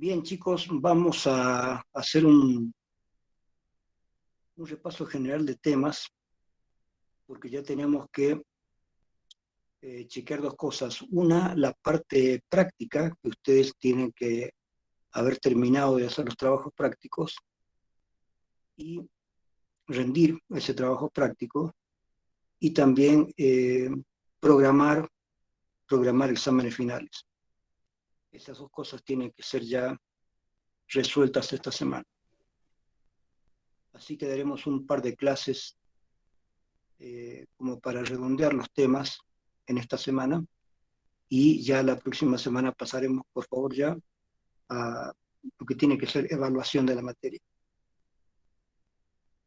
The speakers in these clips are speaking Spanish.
Bien, chicos, vamos a hacer un repaso general de temas, porque ya tenemos que chequear dos cosas. Una, la parte práctica, que ustedes tienen que haber terminado de hacer los trabajos prácticos y rendir ese trabajo práctico, y también programar, programar exámenes finales. Esas dos cosas tienen que ser ya resueltas esta semana. Así que daremos un par de clases como para redondear los temas en esta semana, y ya la próxima semana pasaremos, por favor, ya a lo que tiene que ser evaluación de la materia.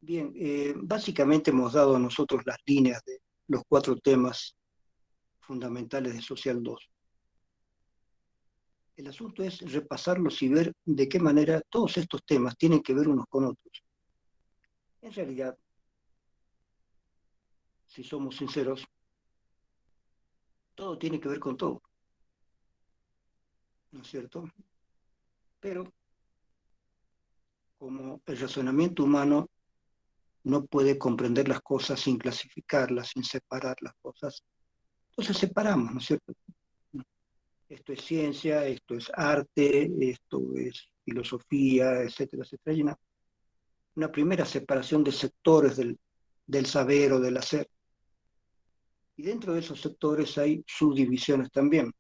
Bien, básicamente hemos dado a nosotros las líneas de los 4 temas fundamentales de Social 2. El asunto es repasarlos y ver de qué manera todos estos temas tienen que ver unos con otros. En realidad, si somos sinceros, todo tiene que ver con todo, ¿no es cierto? Pero como el razonamiento humano no puede comprender las cosas sin clasificarlas, sin separar las cosas, entonces separamos, ¿no es cierto? Esto es ciencia, esto es arte, esto es filosofía, etcétera, etcétera. Hay una primera separación de sectores del saber o del hacer. Y dentro de esos sectores hay subdivisiones también.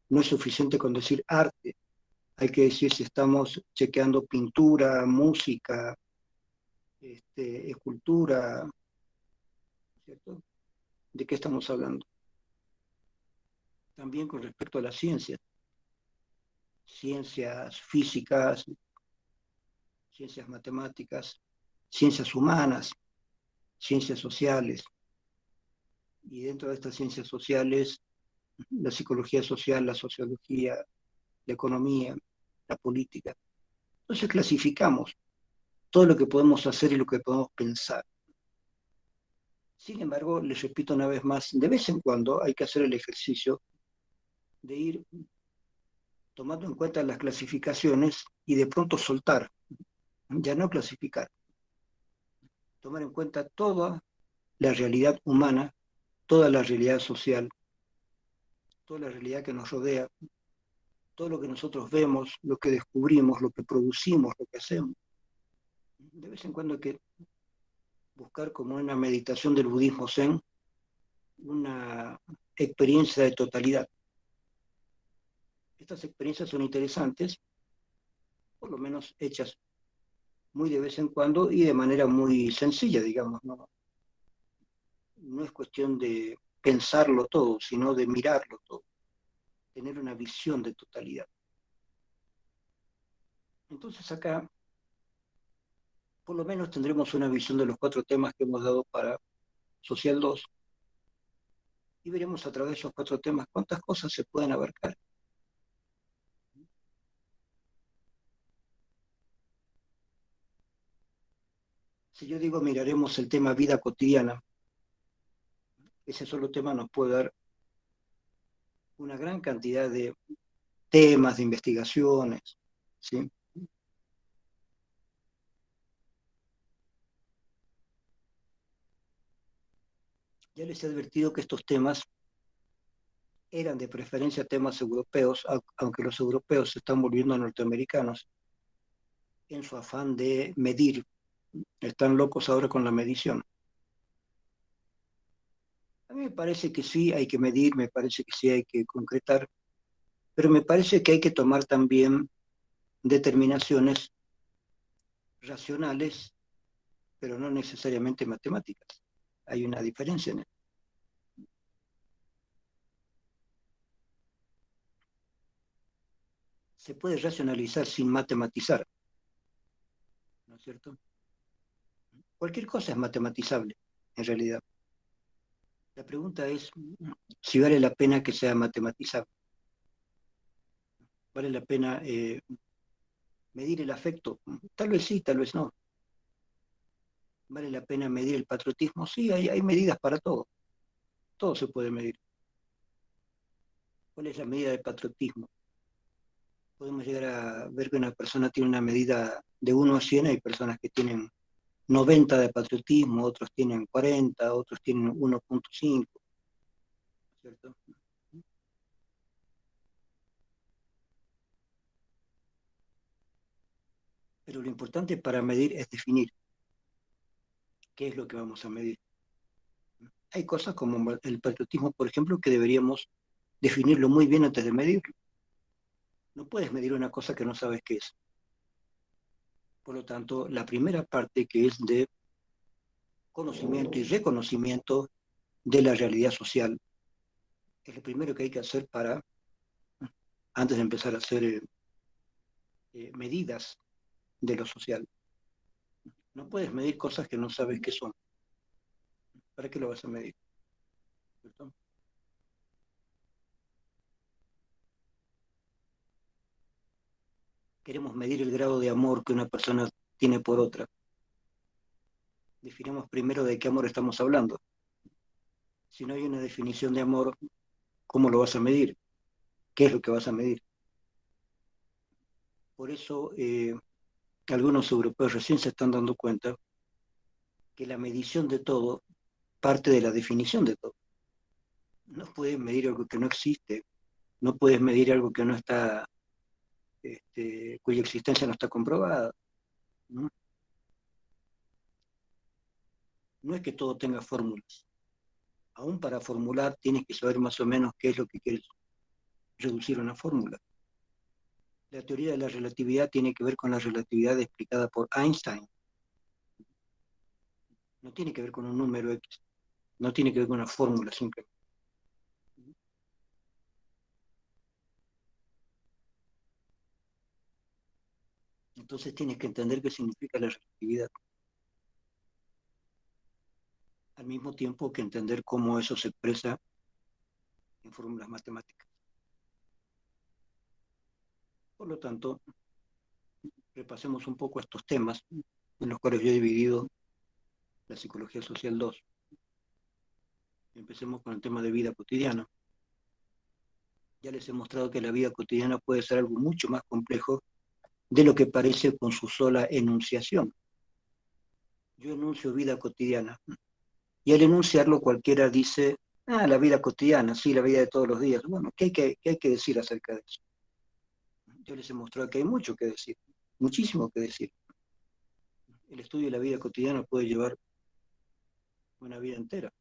No es suficiente con decir arte, hay que decir si estamos chequeando pintura, música, escultura, ¿cierto? ¿De qué estamos hablando? También con respecto a la ciencia, ciencias físicas, ciencias matemáticas, ciencias humanas, ciencias sociales, y dentro de estas ciencias sociales, la psicología social, la sociología, la economía, la política. Entonces clasificamos todo lo que podemos hacer y lo que podemos pensar. Sin embargo, les repito una vez más, de vez en cuando hay que hacer el ejercicio de ir tomando en cuenta las clasificaciones y de pronto soltar, ya no clasificar, tomar en cuenta toda la realidad humana, toda la realidad social, toda la realidad que nos rodea, todo lo que nosotros vemos, lo que descubrimos, lo que producimos, lo que hacemos. De vez en cuando hay que buscar, como una meditación del budismo zen, una experiencia de totalidad. Estas experiencias son interesantes, por lo menos hechas muy de vez en cuando y de manera muy sencilla, digamos, ¿no? No es cuestión de pensarlo todo, sino de mirarlo todo, tener una visión de totalidad. Entonces acá, por lo menos tendremos una visión de los 4 temas que hemos dado para Social 2, y veremos a través de esos 4 temas cuántas cosas se pueden abarcar. Si yo digo miraremos el tema vida cotidiana, ese solo tema nos puede dar una gran cantidad de temas, de investigaciones, ¿sí? Ya les he advertido que estos temas eran de preferencia temas europeos, aunque los europeos se están volviendo norteamericanos en su afán de medir. Están locos ahora con la medición. A mí me parece que sí hay que medir, me parece que sí hay que concretar, pero me parece que hay que tomar también determinaciones racionales, pero no necesariamente matemáticas. Hay una diferencia en eso. Se puede racionalizar sin matematizar, ¿no es cierto? Cualquier cosa es matematizable, en realidad. La pregunta es si vale la pena que sea matematizable. ¿Vale la pena medir el afecto? Tal vez sí, tal vez no. ¿Vale la pena medir el patriotismo? Sí, hay medidas para todo. Todo se puede medir. ¿Cuál es la medida del patriotismo? podemos llegar a ver que una persona tiene una medida de 1 a 100, hay personas que tienen 90 de patriotismo, otros tienen 40, otros tienen 1.5, ¿cierto? Pero lo importante para medir es definir qué es lo que vamos a medir. Hay cosas como el patriotismo, por ejemplo, que deberíamos definirlo muy bien antes de medirlo. No puedes medir una cosa que no sabes qué es. Por lo tanto, la primera parte, que es de conocimiento y reconocimiento de la realidad social, es lo primero que hay que hacer antes de empezar a hacer medidas de lo social. No puedes medir cosas que no sabes qué son. ¿Para qué lo vas a medir? ¿Cierto? Queremos medir el grado de amor que una persona tiene por otra. Definamos primero de qué amor estamos hablando. Si no hay una definición de amor, ¿cómo lo vas a medir? ¿Qué es lo que vas a medir? Por eso algunos europeos recién se están dando cuenta que la medición de todo parte de la definición de todo. No puedes medir algo que no existe, no puedes medir algo que no está, cuya existencia no está comprobada. ¿No? No es que todo tenga fórmulas. Aún para formular tienes que saber más o menos qué es lo que quieres reducir a una fórmula. La teoría de la relatividad tiene que ver con la relatividad explicada por Einstein. No tiene que ver con un número X, no tiene que ver con una fórmula simplemente. Entonces tienes que entender qué significa la relatividad, al mismo tiempo que entender cómo eso se expresa en fórmulas matemáticas. Por lo tanto, repasemos un poco estos temas en los cuales yo he dividido la psicología social 2. Empecemos con el tema de vida cotidiana. Ya les he mostrado que la vida cotidiana puede ser algo mucho más complejo de lo que parece con su sola enunciación. Yo enuncio vida cotidiana, y al enunciarlo cualquiera dice, la vida cotidiana, sí, la vida de todos los días. Bueno, qué hay que decir acerca de eso? Yo les he mostrado que hay mucho que decir, muchísimo que decir. El estudio de la vida cotidiana puede llevar una vida entera,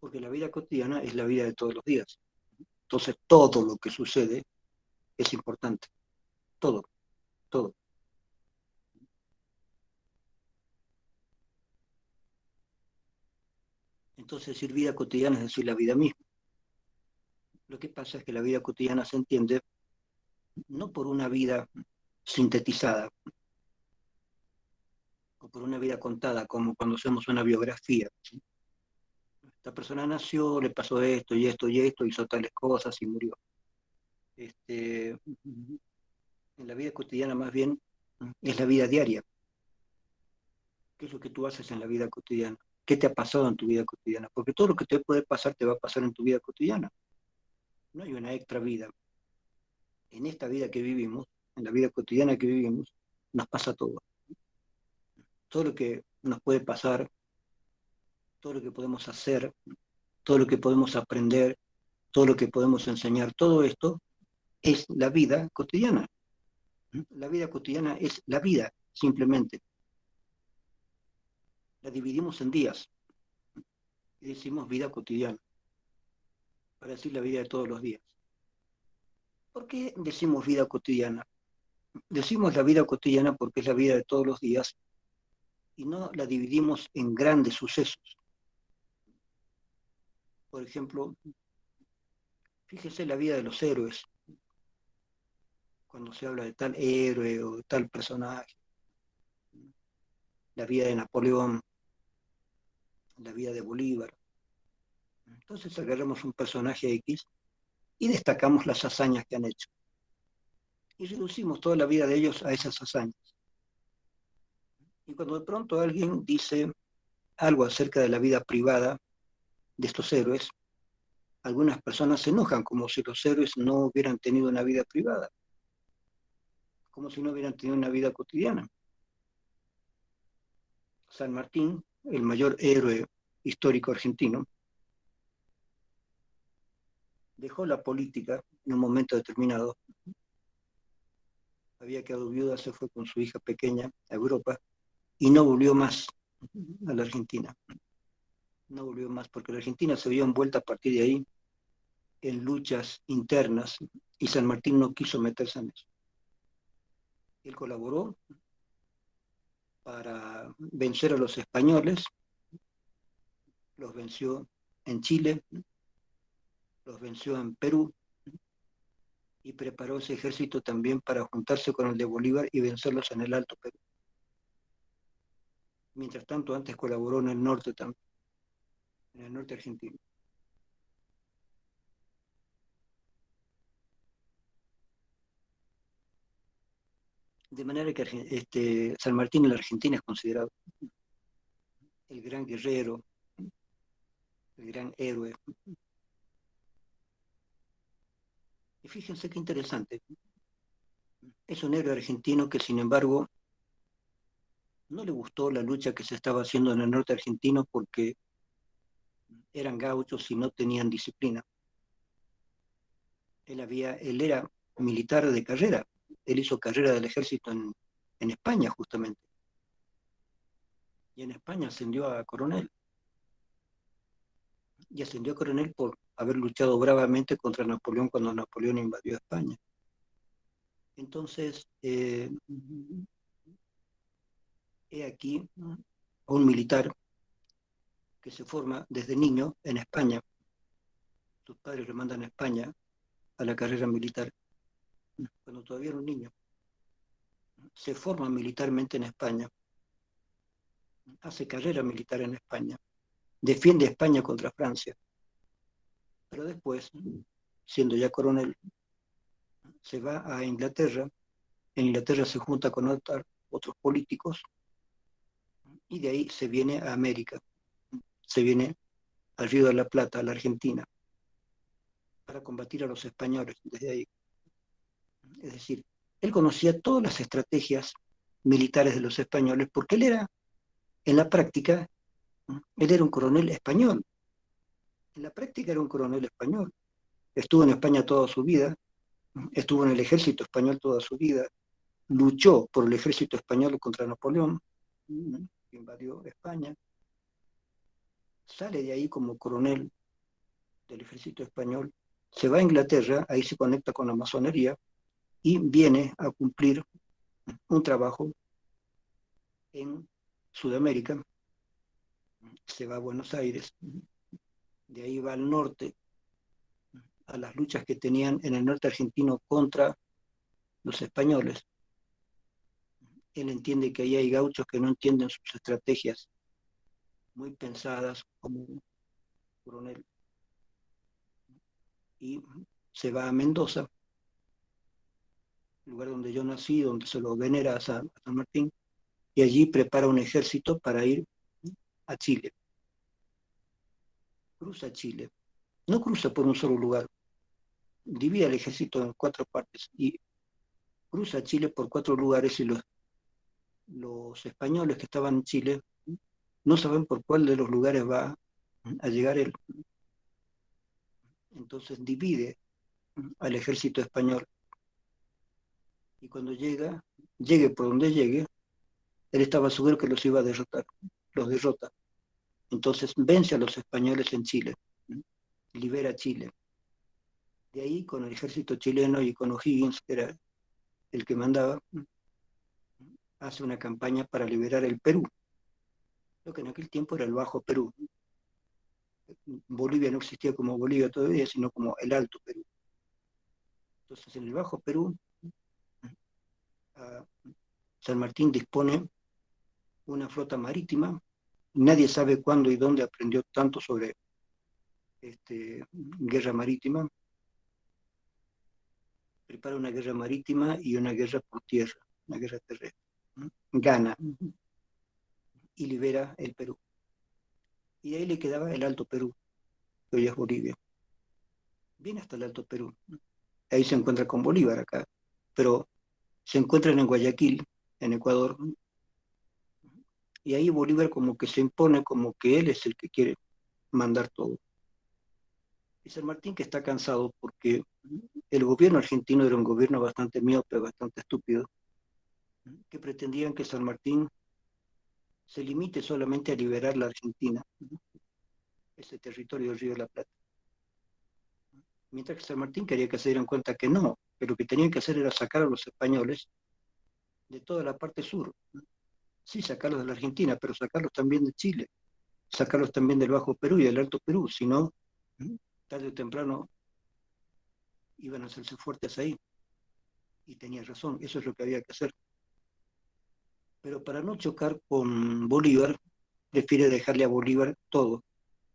porque la vida cotidiana es la vida de todos los días. Entonces, todo lo que sucede es importante, todo, todo. Entonces, decir vida cotidiana es decir la vida misma. Lo que pasa es que la vida cotidiana se entiende no por una vida sintetizada, o por una vida contada, como cuando hacemos una biografía. Esta persona nació, le pasó esto y esto y esto, hizo tales cosas y murió. En la vida cotidiana más bien es la vida diaria. ¿Qué es lo que tú haces en la vida cotidiana? ¿Qué te ha pasado en tu vida cotidiana? Porque todo lo que te puede pasar te va a pasar en tu vida cotidiana. No hay una extra vida. En esta vida que vivimos, en la vida cotidiana que vivimos, nos pasa todo. Todo lo que nos puede pasar, todo lo que podemos hacer, todo lo que podemos aprender, todo lo que podemos enseñar, todo esto es la vida cotidiana. La vida cotidiana es la vida, simplemente. La dividimos en días y decimos vida cotidiana, para decir la vida de todos los días. ¿Por qué decimos vida cotidiana? Decimos la vida cotidiana porque es la vida de todos los días y no la dividimos en grandes sucesos. Por ejemplo, fíjese la vida de los héroes, cuando se habla de tal héroe o de tal personaje, la vida de Napoleón, la vida de Bolívar. Entonces agarramos un personaje X y destacamos las hazañas que han hecho. Y reducimos toda la vida de ellos a esas hazañas. Y cuando de pronto alguien dice algo acerca de la vida privada de estos héroes, algunas personas se enojan como si los héroes no hubieran tenido una vida privada, como si no hubieran tenido una vida cotidiana. San Martín, el mayor héroe histórico argentino, dejó la política en un momento determinado. Había quedado viuda, se fue con su hija pequeña a Europa y no volvió más a la Argentina. No volvió más porque la Argentina se vio envuelta a partir de ahí en luchas internas y San Martín no quiso meterse en eso. Él colaboró para vencer a los españoles, los venció en Chile, los venció en Perú y preparó ese ejército también para juntarse con el de Bolívar y vencerlos en el Alto Perú. Mientras tanto, antes colaboró en el norte también, en el norte argentino. De manera que San Martín en la Argentina es considerado el gran guerrero, el gran héroe. Y fíjense qué interesante. Es un héroe argentino que, sin embargo, no le gustó la lucha que se estaba haciendo en el norte argentino porque eran gauchos y no tenían disciplina. Él era militar de carrera. Él hizo carrera del ejército en España, justamente. Y en España ascendió a coronel. Y ascendió a coronel por haber luchado bravamente contra Napoleón cuando Napoleón invadió España. Entonces, he aquí un militar que se forma desde niño en España. Sus padres lo mandan a España a la carrera militar cuando todavía era un niño. Se forma militarmente en España, hace carrera militar en España, defiende a España contra Francia, pero después, siendo ya coronel, se va a Inglaterra. En Inglaterra se junta con otros políticos y de ahí se viene a América, se viene al Río de la Plata, a la Argentina, para combatir a los españoles desde ahí. Es decir, él conocía todas las estrategias militares de los españoles porque él era, en la práctica, él era un coronel español. En la práctica era un coronel español. Estuvo en España toda su vida, estuvo en el ejército español toda su vida, luchó por el ejército español contra Napoleón, que invadió España, sale de ahí como coronel del ejército español, se va a Inglaterra, ahí se conecta con la masonería y viene a cumplir un trabajo en Sudamérica, se va a Buenos Aires, de ahí va al norte, a las luchas que tenían en el norte argentino contra los españoles. Él entiende que ahí hay gauchos que no entienden sus estrategias muy pensadas como coronel. Y se va a Mendoza, lugar donde yo nací, donde se lo venera a San Martín, y allí prepara un ejército para ir a Chile. Cruza Chile. No cruza por un solo lugar, divide el ejército en 4 partes y cruza Chile por 4 lugares y los españoles que estaban en Chile no saben por cuál de los lugares va a llegar él. Entonces divide al ejército español y cuando llegue por donde llegue, él estaba seguro que los iba a derrotar, los derrota. Entonces vence a los españoles en Chile, libera Chile. De ahí, con el ejército chileno y con O'Higgins, que era el que mandaba, hace una campaña para liberar el Perú, lo que en aquel tiempo era el Bajo Perú. Bolivia no existía como Bolivia todavía, sino como el Alto Perú. Entonces, en el Bajo Perú, San Martín dispone una flota marítima. Nadie sabe cuándo y dónde aprendió tanto sobre guerra marítima. Prepara una guerra marítima y una guerra por tierra, una guerra terrestre. Gana y libera el Perú. Y de ahí le quedaba el Alto Perú, que hoy es Bolivia. viene hasta el Alto Perú. Ahí se encuentra con Bolívar acá, pero se encuentran en Guayaquil, en Ecuador, y ahí Bolívar como que se impone como que él es el que quiere mandar todo. Y San Martín que está cansado porque el gobierno argentino era un gobierno bastante miope, bastante estúpido, que pretendían que San Martín se limite solamente a liberar la Argentina, ese territorio del Río de la Plata. Mientras que San Martín quería que se dieran cuenta que no, que lo que tenían que hacer era sacar a los españoles de toda la parte sur. Sí, sacarlos de la Argentina, pero sacarlos también de Chile, sacarlos también del Bajo Perú y del Alto Perú, si no, tarde o temprano iban a hacerse fuertes ahí. Y tenía razón, eso es lo que había que hacer. Pero para no chocar con Bolívar, prefiere dejarle a Bolívar todo.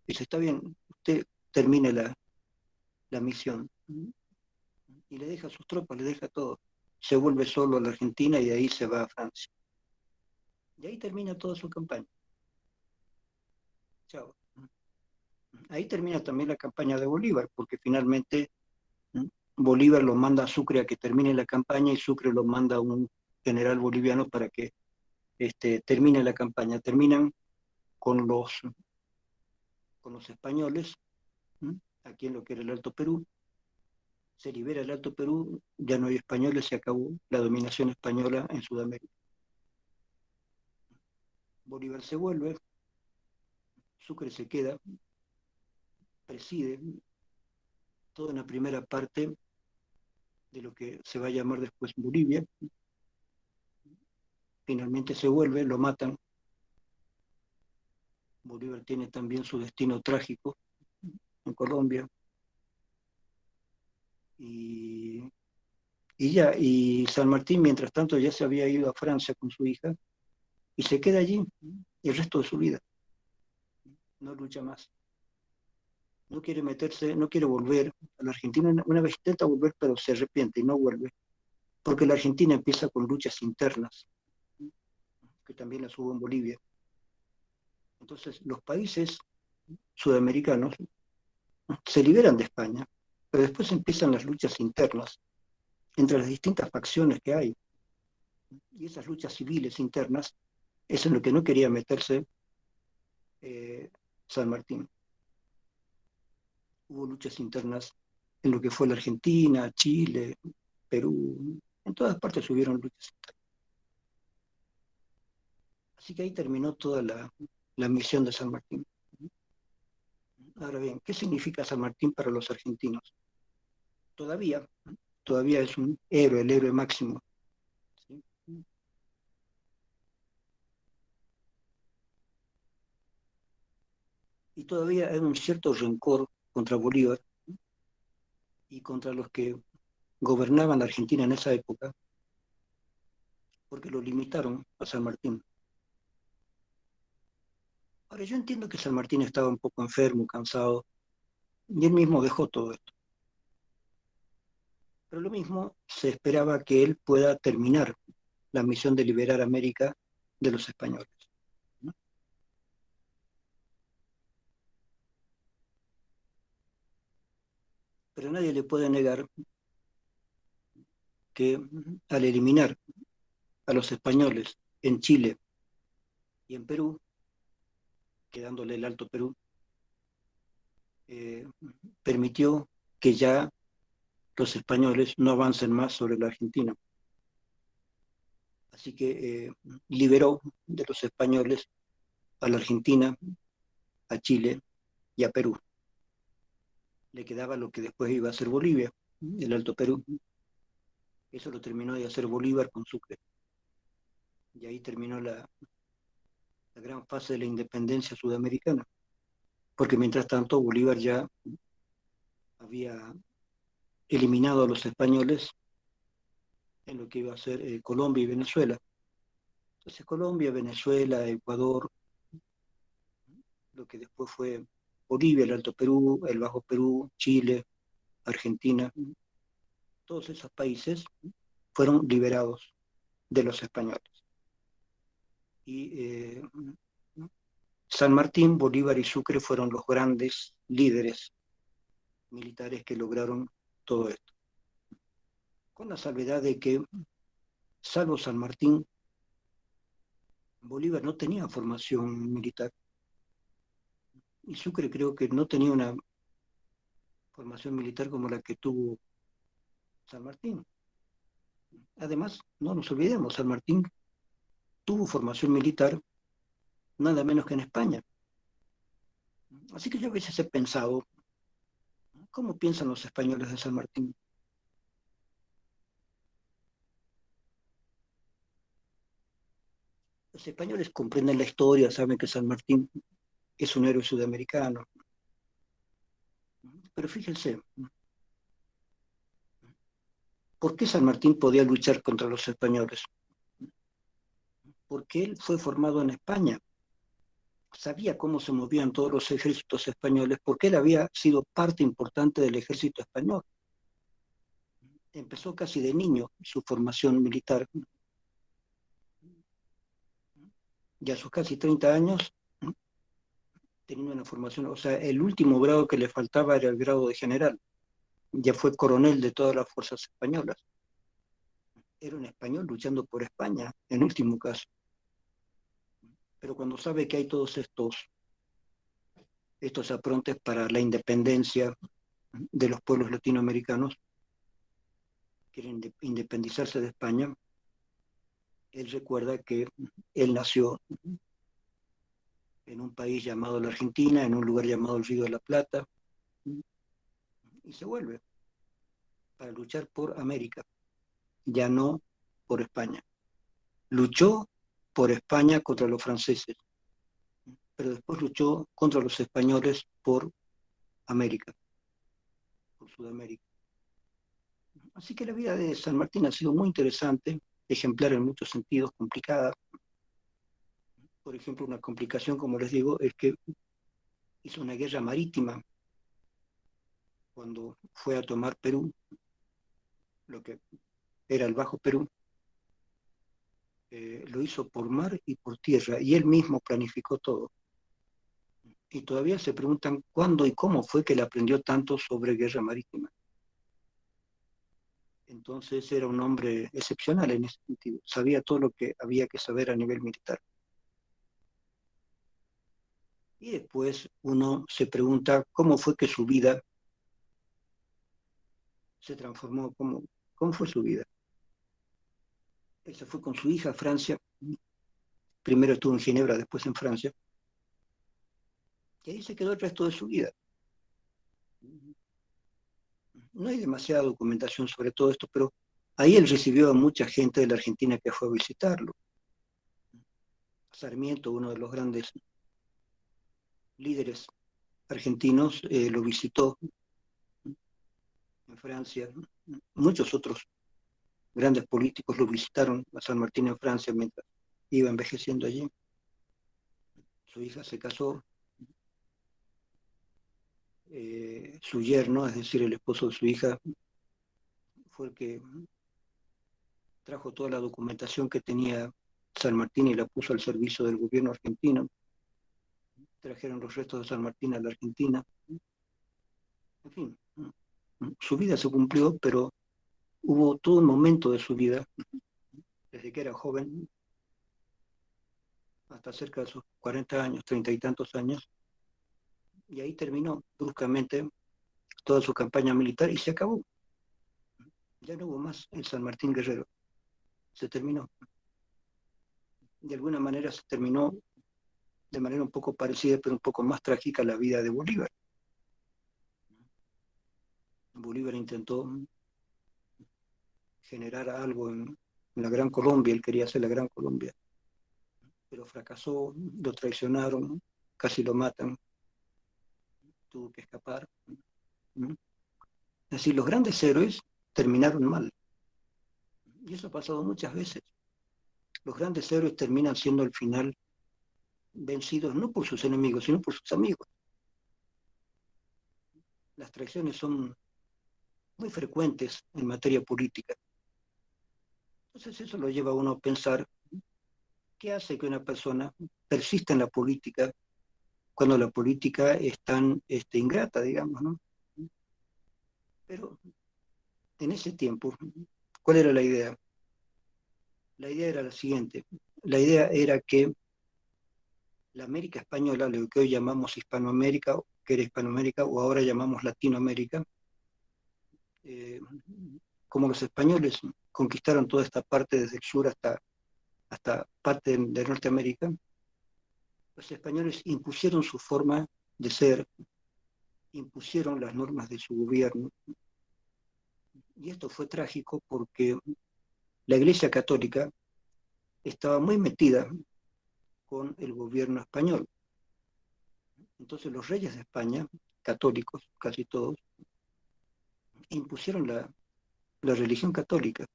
Dice, está bien, usted termine la misión. Y le deja sus tropas, le deja todo. Se vuelve solo a la Argentina y de ahí se va a Francia. Y ahí termina toda su campaña. Chao. Ahí termina también la campaña de Bolívar, porque finalmente Bolívar lo manda a Sucre a que termine la campaña y Sucre lo manda a un general boliviano para que termine la campaña. Terminan con los españoles, aquí en lo que era el Alto Perú. Se libera el Alto Perú, ya no hay españoles, se acabó la dominación española en Sudamérica. Bolívar se vuelve, Sucre se queda, preside toda una primera parte de lo que se va a llamar después Bolivia. Finalmente se vuelve, lo matan. Bolívar tiene también su destino trágico en Colombia. Y, y San Martín, mientras tanto, ya se había ido a Francia con su hija y se queda allí el resto de su vida. No lucha más. No quiere meterse, no quiere volver a la Argentina. Una vez intenta volver, pero se arrepiente y no vuelve. Porque la Argentina empieza con luchas internas, que también las hubo en Bolivia. Entonces, los países sudamericanos se liberan de España, pero después empiezan las luchas internas entre las distintas facciones que hay. Y esas luchas civiles internas es en lo que no quería meterse San Martín. Hubo luchas internas en lo que fue la Argentina, Chile, Perú, en todas partes hubieron luchas internas. Así que ahí terminó toda la misión de San Martín. Ahora bien, ¿qué significa San Martín para los argentinos? Todavía, todavía es un héroe, el héroe máximo. ¿Sí? Y todavía hay un cierto rencor contra Bolívar y contra los que gobernaban la Argentina en esa época, porque lo limitaron a San Martín. Ahora, yo entiendo que San Martín estaba un poco enfermo, cansado, y él mismo dejó todo esto. Pero lo mismo se esperaba que él pueda terminar la misión de liberar América de los españoles, ¿no? Pero nadie le puede negar que al eliminar a los españoles en Chile y en Perú, quedándole el Alto Perú, eh, permitió que ya los españoles no avancen más sobre la Argentina. Así que liberó de los españoles a la Argentina, a Chile y a Perú. Le quedaba lo que después iba a ser Bolivia, el Alto Perú. Eso lo terminó de hacer Bolívar con Sucre. Y ahí terminó la gran fase de la independencia sudamericana. Porque mientras tanto Bolívar ya había eliminado a los españoles en lo que iba a ser Colombia y Venezuela. Entonces Colombia, Venezuela, Ecuador, lo que después fue Bolivia, el Alto Perú, el Bajo Perú, Chile, Argentina, todos esos países fueron liberados de los españoles. Y San Martín, Bolívar y Sucre fueron los grandes líderes militares que lograron todo esto. Con la salvedad de que, salvo San Martín, Bolívar no tenía formación militar. Y Sucre creo que no tenía una formación militar como la que tuvo San Martín. Además, no nos olvidemos, San Martín tuvo formación militar nada menos que en España. Así que yo a veces he pensado, ¿cómo piensan los españoles de San Martín? Los españoles comprenden la historia, saben que San Martín es un héroe sudamericano. Pero fíjense, ¿por qué San Martín podía luchar contra los españoles? Porque él fue formado en España, sabía cómo se movían todos los ejércitos españoles, porque él había sido parte importante del ejército español. Empezó casi de niño su formación militar. Y a sus casi 30 años, teniendo una formación, o sea, el último grado que le faltaba era el grado de general. Ya fue coronel de todas las fuerzas españolas. Era un español luchando por España, en último caso. Pero cuando sabe que hay todos estos aprontes para la independencia de los pueblos latinoamericanos, quieren independizarse de España, él recuerda que él nació en un país llamado la Argentina, en un lugar llamado el Río de la Plata, y se vuelve para luchar por América, ya no por España. Luchó por España contra los franceses, pero después luchó contra los españoles por América, por Sudamérica. Así que la vida de San Martín ha sido muy interesante, ejemplar en muchos sentidos, complicada. Por ejemplo, una complicación, como les digo, es que hizo una guerra marítima cuando fue a tomar Perú, lo que era el Bajo Perú, lo hizo por mar y por tierra, y él mismo planificó todo. Y todavía se preguntan cuándo y cómo fue que él aprendió tanto sobre guerra marítima. Entonces era un hombre excepcional en ese sentido, sabía todo lo que había que saber a nivel militar. Y después uno se pregunta cómo fue que su vida se transformó, cómo fue su vida. Él se fue con su hija a Francia, primero estuvo en Ginebra, después en Francia, y ahí se quedó el resto de su vida. No hay demasiada documentación sobre todo esto, pero ahí él recibió a mucha gente de la Argentina que fue a visitarlo. Sarmiento, uno de los grandes líderes argentinos, lo visitó en Francia. Muchos otros grandes políticos lo visitaron a San Martín en Francia mientras iba envejeciendo allí. Su hija se casó, su yerno, es decir, el esposo de su hija, fue el que trajo toda la documentación que tenía San Martín y la puso al servicio del gobierno argentino. Trajeron los restos de San Martín a la Argentina. En fin, su vida se cumplió, pero hubo todo un momento de su vida, desde que era joven hasta cerca de sus 40 años, 30 y tantos años, y ahí terminó bruscamente toda su campaña militar y se acabó. Ya no hubo más el San Martín Guerrero, se terminó. De alguna manera se terminó de manera un poco parecida, pero un poco más trágica, la vida de Bolívar. Bolívar intentó generar algo en la Gran Colombia, él quería hacer la Gran Colombia, pero fracasó, lo traicionaron, casi lo matan, tuvo que escapar. Es decir, los grandes héroes terminaron mal, y eso ha pasado muchas veces. Los grandes héroes terminan siendo al final vencidos no por sus enemigos, sino por sus amigos. Las traiciones son muy frecuentes en materia política. Entonces eso lo lleva a uno a pensar qué hace que una persona persista en la política cuando la política es tan ingrata, digamos, ¿no? Pero en ese tiempo, ¿cuál era la idea? La idea era la siguiente. La idea era que la América española, lo que hoy llamamos Hispanoamérica, que era Hispanoamérica, o ahora llamamos Latinoamérica, eh, como los españoles conquistaron toda esta parte desde el sur hasta parte de Norteamérica, los españoles impusieron su forma de ser, impusieron las normas de su gobierno, y esto fue trágico porque la Iglesia Católica estaba muy metida con el gobierno español. Entonces los reyes de España, católicos, casi todos, impusieron la religión católica.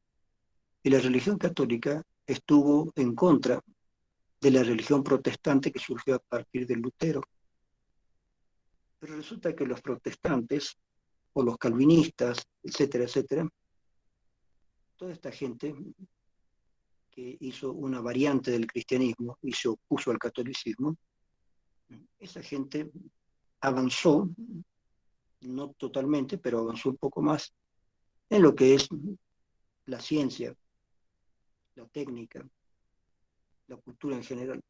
Y la religión católica estuvo en contra de la religión protestante que surgió a partir de Lutero. Pero resulta que los protestantes, o los calvinistas, etcétera, etcétera, toda esta gente que hizo una variante del cristianismo y se opuso al catolicismo, esa gente avanzó, no totalmente, pero avanzó un poco más en lo que es la ciencia, la técnica, la cultura en general,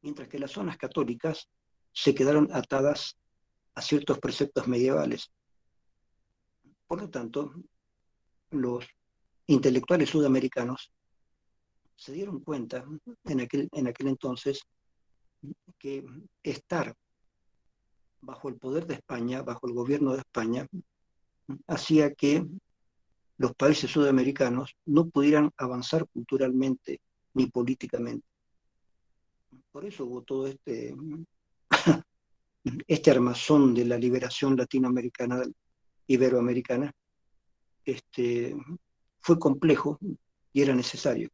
mientras que las zonas católicas se quedaron atadas a ciertos preceptos medievales. Por lo tanto, los intelectuales sudamericanos se dieron cuenta en aquel entonces que estar bajo el poder de España, bajo el gobierno de España, hacía que los países sudamericanos no pudieran avanzar culturalmente ni políticamente. Por eso hubo todo este armazón de la liberación latinoamericana, iberoamericana, fue complejo y era necesario.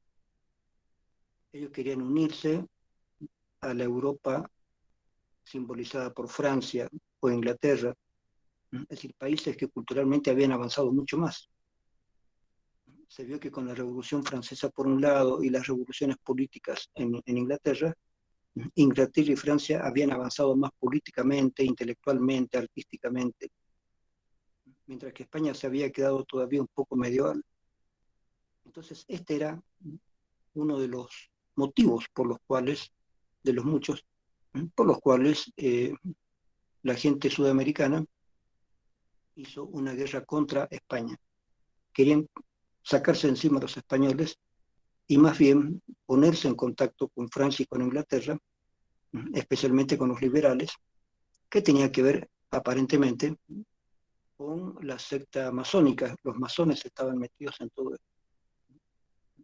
Ellos querían unirse a la Europa simbolizada por Francia o Inglaterra, es decir, países que culturalmente habían avanzado mucho más. Se vio que con la Revolución Francesa por un lado y las revoluciones políticas en Inglaterra, Inglaterra y Francia habían avanzado más políticamente, intelectualmente, artísticamente, mientras que España se había quedado todavía un poco medieval. Entonces, este era uno de los motivos por los cuales, de los muchos, por los cuales la gente sudamericana hizo una guerra contra España. Querían sacarse encima a los españoles y más bien ponerse en contacto con Francia y con Inglaterra, especialmente con los liberales, que tenía que ver aparentemente con la secta masónica. Los masones estaban metidos en todo esto.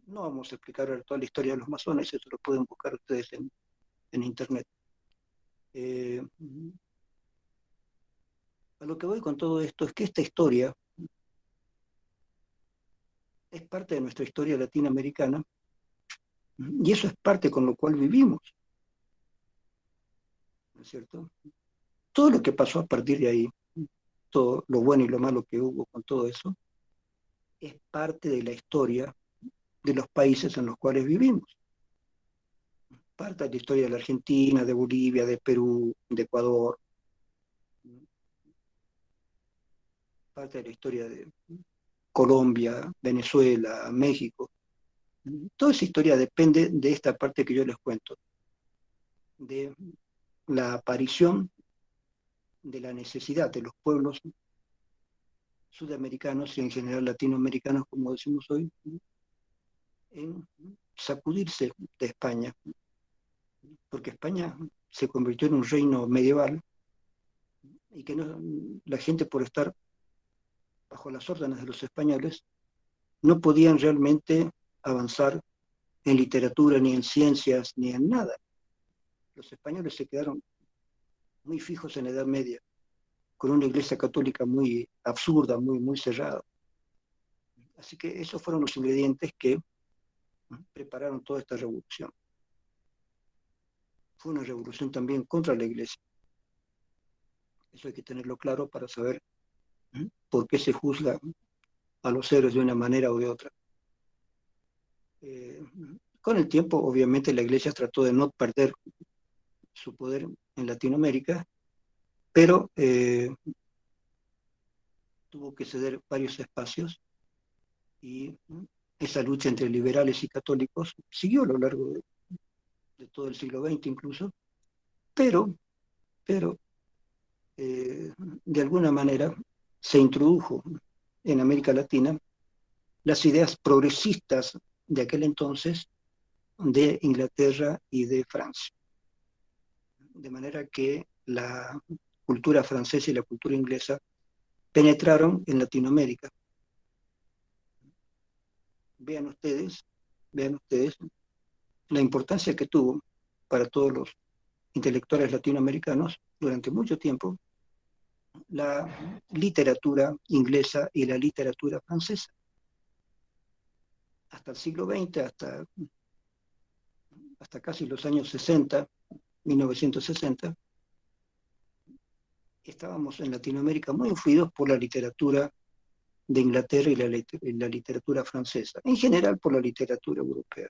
No vamos a explicar toda la historia de los masones, eso lo pueden buscar ustedes en internet. A lo que voy con todo esto es que esta historia es parte de nuestra historia latinoamericana y eso es parte con lo cual vivimos, ¿no es cierto? Todo lo que pasó a partir de ahí, todo lo bueno y lo malo que hubo con todo eso, es parte de la historia de los países en los cuales vivimos. Parte de la historia de la Argentina, de Bolivia, de Perú, de Ecuador, parte de la historia de Colombia, Venezuela, México. Toda esa historia depende de esta parte que yo les cuento, de la aparición de la necesidad de los pueblos sudamericanos y en general latinoamericanos, como decimos hoy, en sacudirse de España, porque España se convirtió en un reino medieval y que no, la gente por estar bajo las órdenes de los españoles no podían realmente avanzar en literatura, ni en ciencias, ni en nada. Los españoles se quedaron muy fijos en la Edad Media, con una iglesia católica muy absurda, muy cerrada. Así que esos fueron los ingredientes que prepararon toda esta revolución. Fue una revolución también contra la iglesia. Eso hay que tenerlo claro para saber por qué se juzga a los héroes de una manera o de otra. Con el tiempo, obviamente, la iglesia trató de no perder su poder en Latinoamérica, pero tuvo que ceder varios espacios y esa lucha entre liberales y católicos siguió a lo largo de todo el siglo XX incluso, pero, pero de alguna manera se introdujo en América Latina las ideas progresistas de aquel entonces de Inglaterra y de Francia. De manera que la cultura francesa y la cultura inglesa penetraron en Latinoamérica. Vean ustedes, vean ustedes la importancia que tuvo para todos los intelectuales latinoamericanos durante mucho tiempo la literatura inglesa y la literatura francesa. Hasta el siglo XX, hasta casi los años 60, 1960, estábamos en Latinoamérica muy influidos por la literatura de Inglaterra y la literatura francesa, en general por la literatura europea.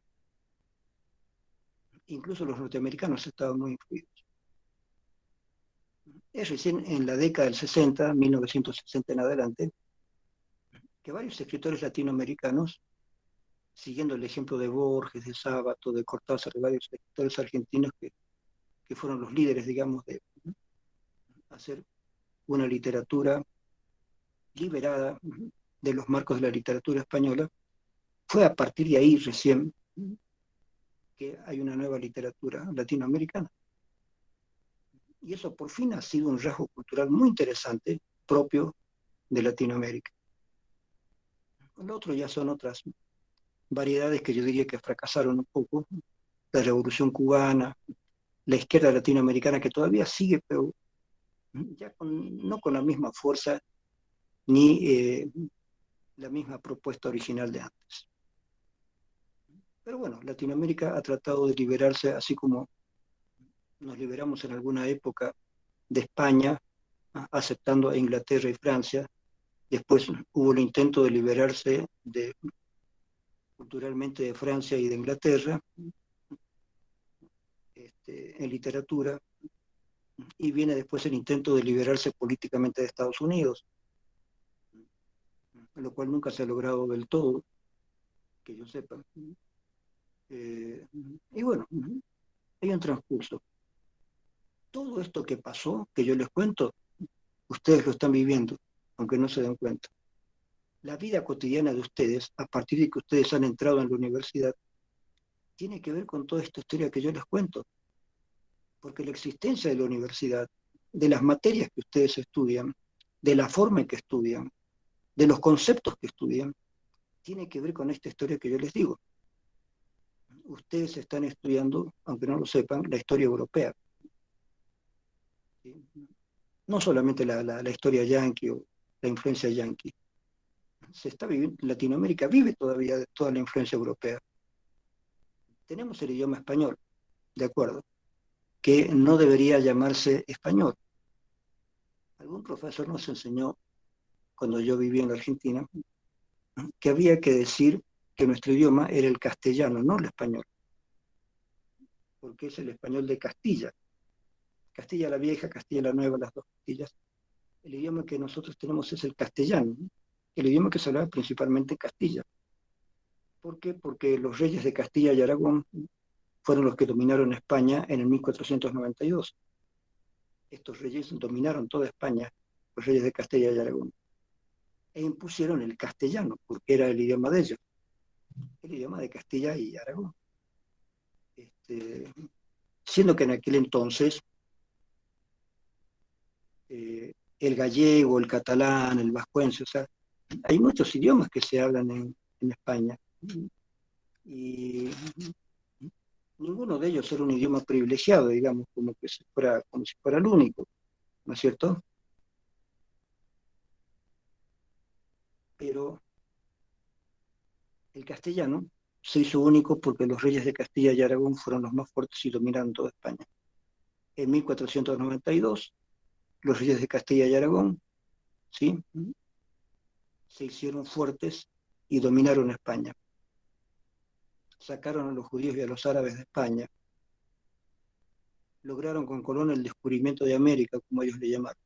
Incluso los norteamericanos estaban muy influidos. Es recién en la década del 60, 1960 en adelante, que varios escritores latinoamericanos, siguiendo el ejemplo de Borges, de Sábato, de Cortázar, de varios escritores argentinos que fueron los líderes, digamos, de hacer una literatura liberada de los marcos de la literatura española, fue a partir de ahí recién que hay una nueva literatura latinoamericana. Y eso por fin ha sido un rasgo cultural muy interesante, propio de Latinoamérica. Lo otro ya son otras variedades que yo diría que fracasaron un poco, la Revolución Cubana, la izquierda latinoamericana que todavía sigue, pero ya no con la misma fuerza ni la misma propuesta original de antes. Pero bueno, Latinoamérica ha tratado de liberarse, así como nos liberamos en alguna época de España, aceptando a Inglaterra y Francia. Después hubo el intento de liberarse culturalmente de Francia y de Inglaterra, en literatura, y viene después el intento de liberarse políticamente de Estados Unidos, lo cual nunca se ha logrado del todo, que yo sepa. Y bueno, hay un transcurso. Todo esto que pasó, que yo les cuento, ustedes lo están viviendo, aunque no se den cuenta. La vida cotidiana de ustedes, a partir de que ustedes han entrado en la universidad, tiene que ver con toda esta historia que yo les cuento. Porque la existencia de la universidad, de las materias que ustedes estudian, de la forma en que estudian, de los conceptos que estudian, tiene que ver con esta historia que yo les digo. Ustedes están estudiando, aunque no lo sepan, la historia europea. ¿Sí? No solamente la historia yanqui o la influencia yanqui. Se está viviendo, Latinoamérica vive todavía de toda la influencia europea. Tenemos el idioma español, de acuerdo, que no debería llamarse español. Algún profesor nos enseñó, cuando yo vivía en la Argentina, que había que decir que nuestro idioma era el castellano, no el español, porque es el español de Castilla. Castilla la Vieja, Castilla la Nueva, las dos Castillas. El idioma que nosotros tenemos es el castellano, ¿no? El idioma que se hablaba principalmente en Castilla. ¿Por qué? Porque los reyes de Castilla y Aragón fueron los que dominaron España en el 1492. Estos reyes dominaron toda España, los reyes de Castilla y Aragón, e impusieron el castellano, porque era el idioma de ellos, el idioma de Castilla y Aragón. Siendo que en aquel entonces el gallego, el catalán, el vascuence, o sea, hay muchos idiomas que se hablan en España, y ninguno de ellos era un idioma privilegiado, digamos, como si fuera el único, ¿no es cierto? Pero el castellano se hizo único porque los reyes de Castilla y Aragón fueron los más fuertes y dominaron toda España. En 1492, los reyes de Castilla y Aragón, ¿sí?, se hicieron fuertes y dominaron España. Sacaron a los judíos y a los árabes de España. Lograron con Colón el descubrimiento de América, como ellos le llamaron.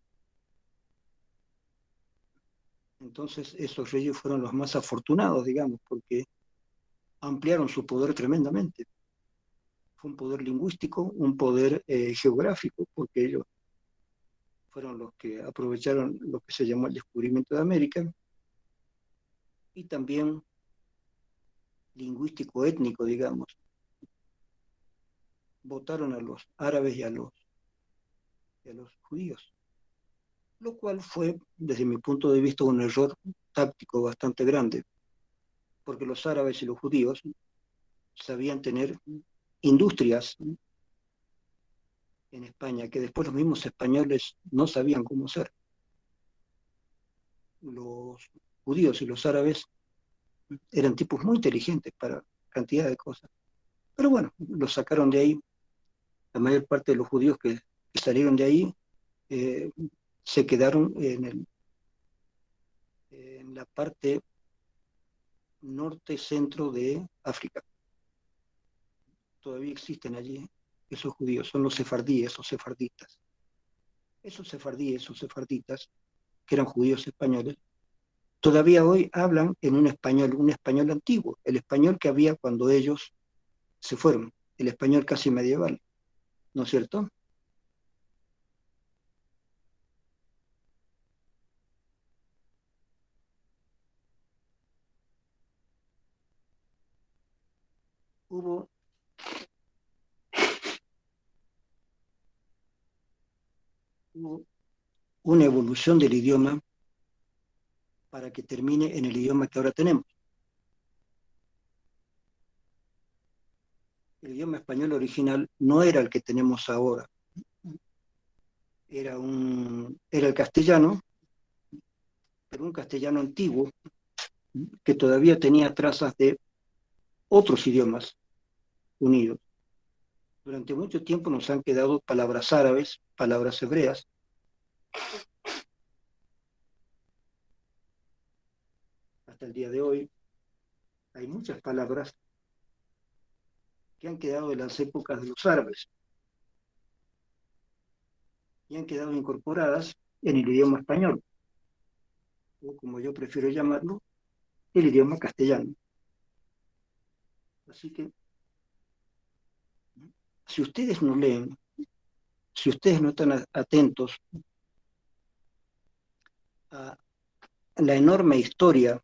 Entonces esos reyes fueron los más afortunados, digamos, porque ampliaron su poder tremendamente. Fue un poder lingüístico, un poder geográfico, porque ellos fueron los que aprovecharon lo que se llamó el descubrimiento de América, y también lingüístico étnico, digamos. Votaron a los árabes y a los judíos, lo cual fue, desde mi punto de vista, un error táctico bastante grande, porque los árabes y los judíos sabían tener industrias en España que después los mismos españoles no sabían cómo hacer. Los judíos y los árabes eran tipos muy inteligentes para cantidad de cosas. Pero bueno, los sacaron de ahí. La mayor parte de los judíos que salieron de ahí eh, se quedaron en la parte norte-centro de África. Todavía existen allí esos judíos, son los sefardíes o sefarditas. Esos sefardíes o sefarditas, que eran judíos españoles, todavía hoy hablan en un español antiguo, el español que había cuando ellos se fueron, el español casi medieval, ¿no es cierto? Hubo, hubo una evolución del idioma para que termine en el idioma que ahora tenemos. El idioma español original no era el que tenemos ahora, era el castellano, pero un castellano antiguo que todavía tenía trazas de otros idiomas unidos. Durante mucho tiempo nos han quedado palabras árabes, palabras hebreas. Hasta el día de hoy hay muchas palabras que han quedado de las épocas de los árabes y han quedado incorporadas en el idioma español, o como yo prefiero llamarlo, el idioma castellano. Así que, si ustedes no leen, si ustedes no están atentos a la enorme historia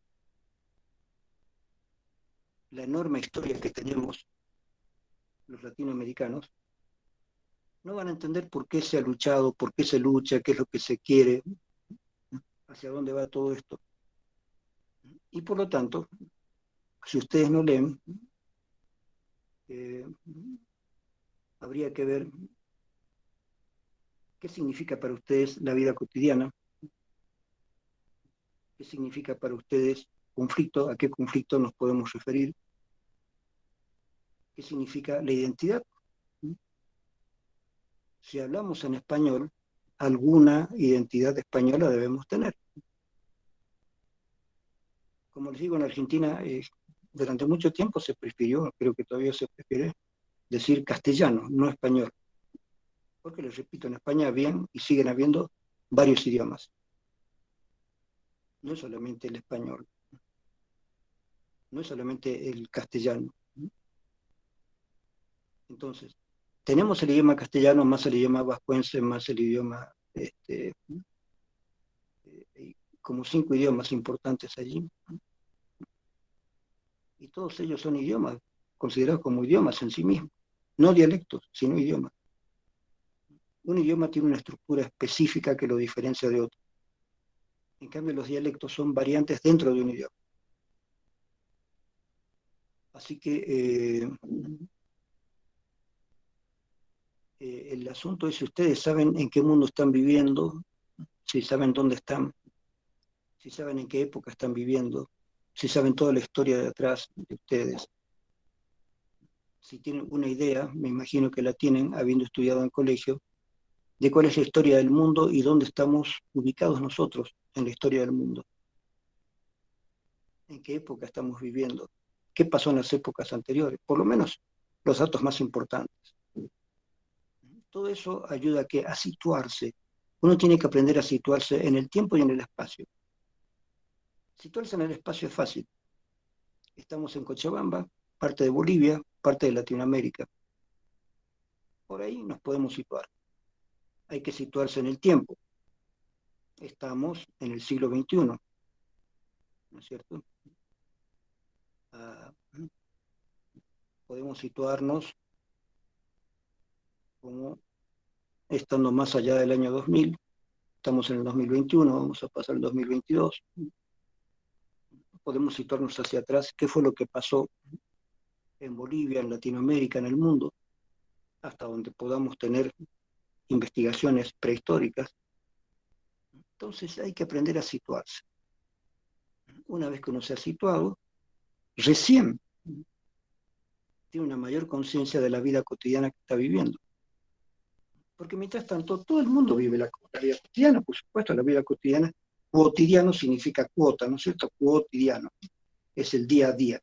que tenemos los latinoamericanos, no van a entender por qué se ha luchado, por qué se lucha, qué es lo que se quiere, hacia dónde va todo esto. Y por lo tanto, si ustedes no leen, eh, habría que ver qué significa para ustedes la vida cotidiana, qué significa para ustedes conflicto, a qué conflicto nos podemos referir, qué significa la identidad. Si hablamos en español, alguna identidad española debemos tener. Como les digo, en Argentina durante mucho tiempo se prefirió, creo que todavía se prefiere, decir castellano, no español. Porque les repito, en España habían y siguen habiendo varios idiomas. No es solamente el español, no es solamente el castellano. Entonces, tenemos el idioma castellano, más el idioma vascuense, más el idioma, como 5 idiomas importantes allí. Y todos ellos son idiomas, considerados como idiomas en sí mismos. No dialectos, sino idiomas. Un idioma tiene una estructura específica que lo diferencia de otro. En cambio, los dialectos son variantes dentro de un idioma. Así que el asunto es si ustedes saben en qué mundo están viviendo, si saben dónde están, si saben en qué época están viviendo, si saben toda la historia de atrás de ustedes, si tienen una idea, me imagino que la tienen habiendo estudiado en colegio, de cuál es la historia del mundo y dónde estamos ubicados nosotros en la historia del mundo, en qué época estamos viviendo, qué pasó en las épocas anteriores, por lo menos los datos más importantes. Todo eso ayuda a situarse. Uno tiene que aprender a situarse en el tiempo y en el espacio. Situarse en el espacio es fácil. Estamos en Cochabamba, parte de Bolivia, parte de Latinoamérica. Por ahí nos podemos situar. Hay que situarse en el tiempo. Estamos en el siglo XXI, ¿no es cierto? Ah, podemos situarnos como estando más allá del año 2000. Estamos en el 2021, vamos a pasar el 2022. Podemos situarnos hacia atrás, qué fue lo que pasó en Bolivia, en Latinoamérica, en el mundo, hasta donde podamos tener investigaciones prehistóricas. Entonces hay que aprender a situarse. Una vez que uno se ha situado, recién tiene una mayor conciencia de la vida cotidiana que está viviendo. Porque mientras tanto, todo el mundo vive la vida cotidiana, por supuesto, la vida cotidiana. Cotidiano significa cuota, ¿no es cierto? Cotidiano es el día a día.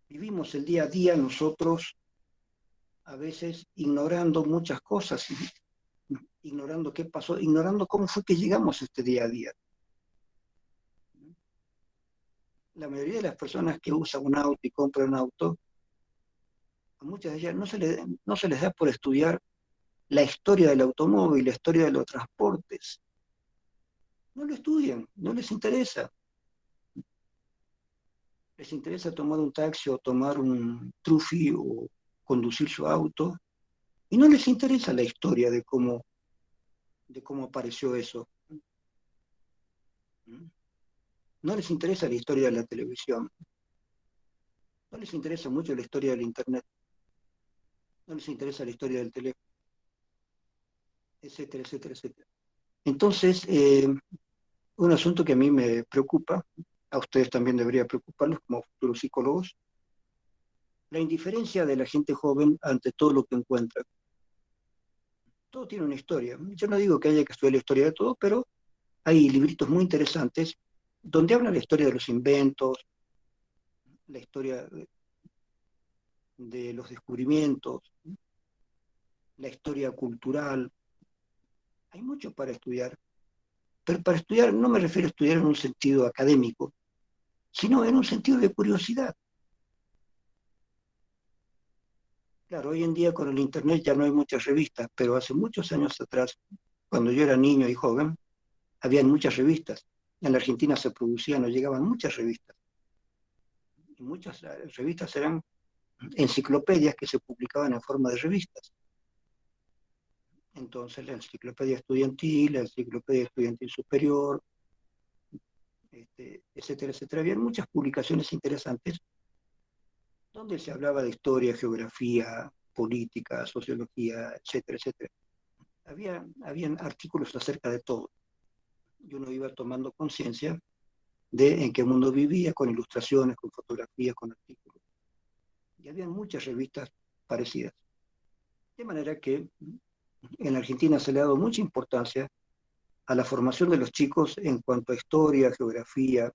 Vivimos el día a día nosotros a veces ignorando muchas cosas, ignorando qué pasó, ignorando cómo fue que llegamos a este día a día. La mayoría de las personas que usan un auto y compran un auto, a muchas de ellas no se les da por estudiar la historia del automóvil, la historia de los transportes. No lo estudian, no les interesa. Les interesa tomar un taxi o tomar un trufi o conducir su auto y no les interesa la historia de cómo apareció eso. No les interesa la historia de la televisión, no les interesa mucho la historia del internet, no les interesa la historia del teléfono, etcétera, etcétera, etcétera. Entonces, un asunto que a mí me preocupa, a ustedes también debería preocuparlos como futuros psicólogos, la indiferencia de la gente joven ante todo lo que encuentra. Todo tiene una historia. Yo no digo que haya que estudiar la historia de todo, pero hay libritos muy interesantes donde hablan la historia de los inventos, la historia de los descubrimientos, la historia cultural. Hay mucho para estudiar, pero para estudiar no me refiero a estudiar en un sentido académico, sino en un sentido de curiosidad. Claro, hoy en día con el Internet ya no hay muchas revistas, pero hace muchos años atrás, cuando yo era niño y joven, habían muchas revistas. En la Argentina se producían o llegaban muchas revistas. Y muchas revistas eran enciclopedias que se publicaban en forma de revistas. Entonces la enciclopedia estudiantil superior, etcétera, etcétera. Había muchas publicaciones interesantes donde se hablaba de historia, geografía, política, sociología, etcétera, etcétera. Habían artículos acerca de todo. Y uno iba tomando conciencia de en qué mundo vivía, con ilustraciones, con fotografías, con artículos. Y había muchas revistas parecidas. De manera que en Argentina se le ha dado mucha importancia a la formación de los chicos en cuanto a historia, geografía,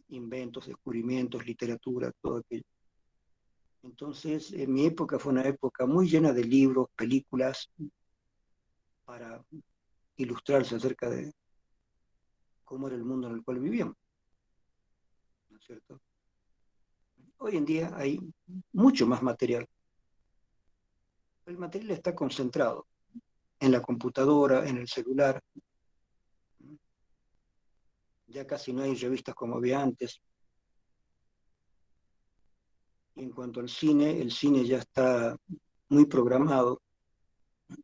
inventos, descubrimientos, literatura, todo aquello. Entonces, en mi época fue una época muy llena de libros, películas, para ilustrarse acerca de cómo era el mundo en el cual vivíamos, ¿no es cierto? Hoy en día hay mucho más material. El material está concentrado en la computadora, en el celular. Ya casi no hay revistas como había antes. Y en cuanto al cine, el cine ya está muy programado.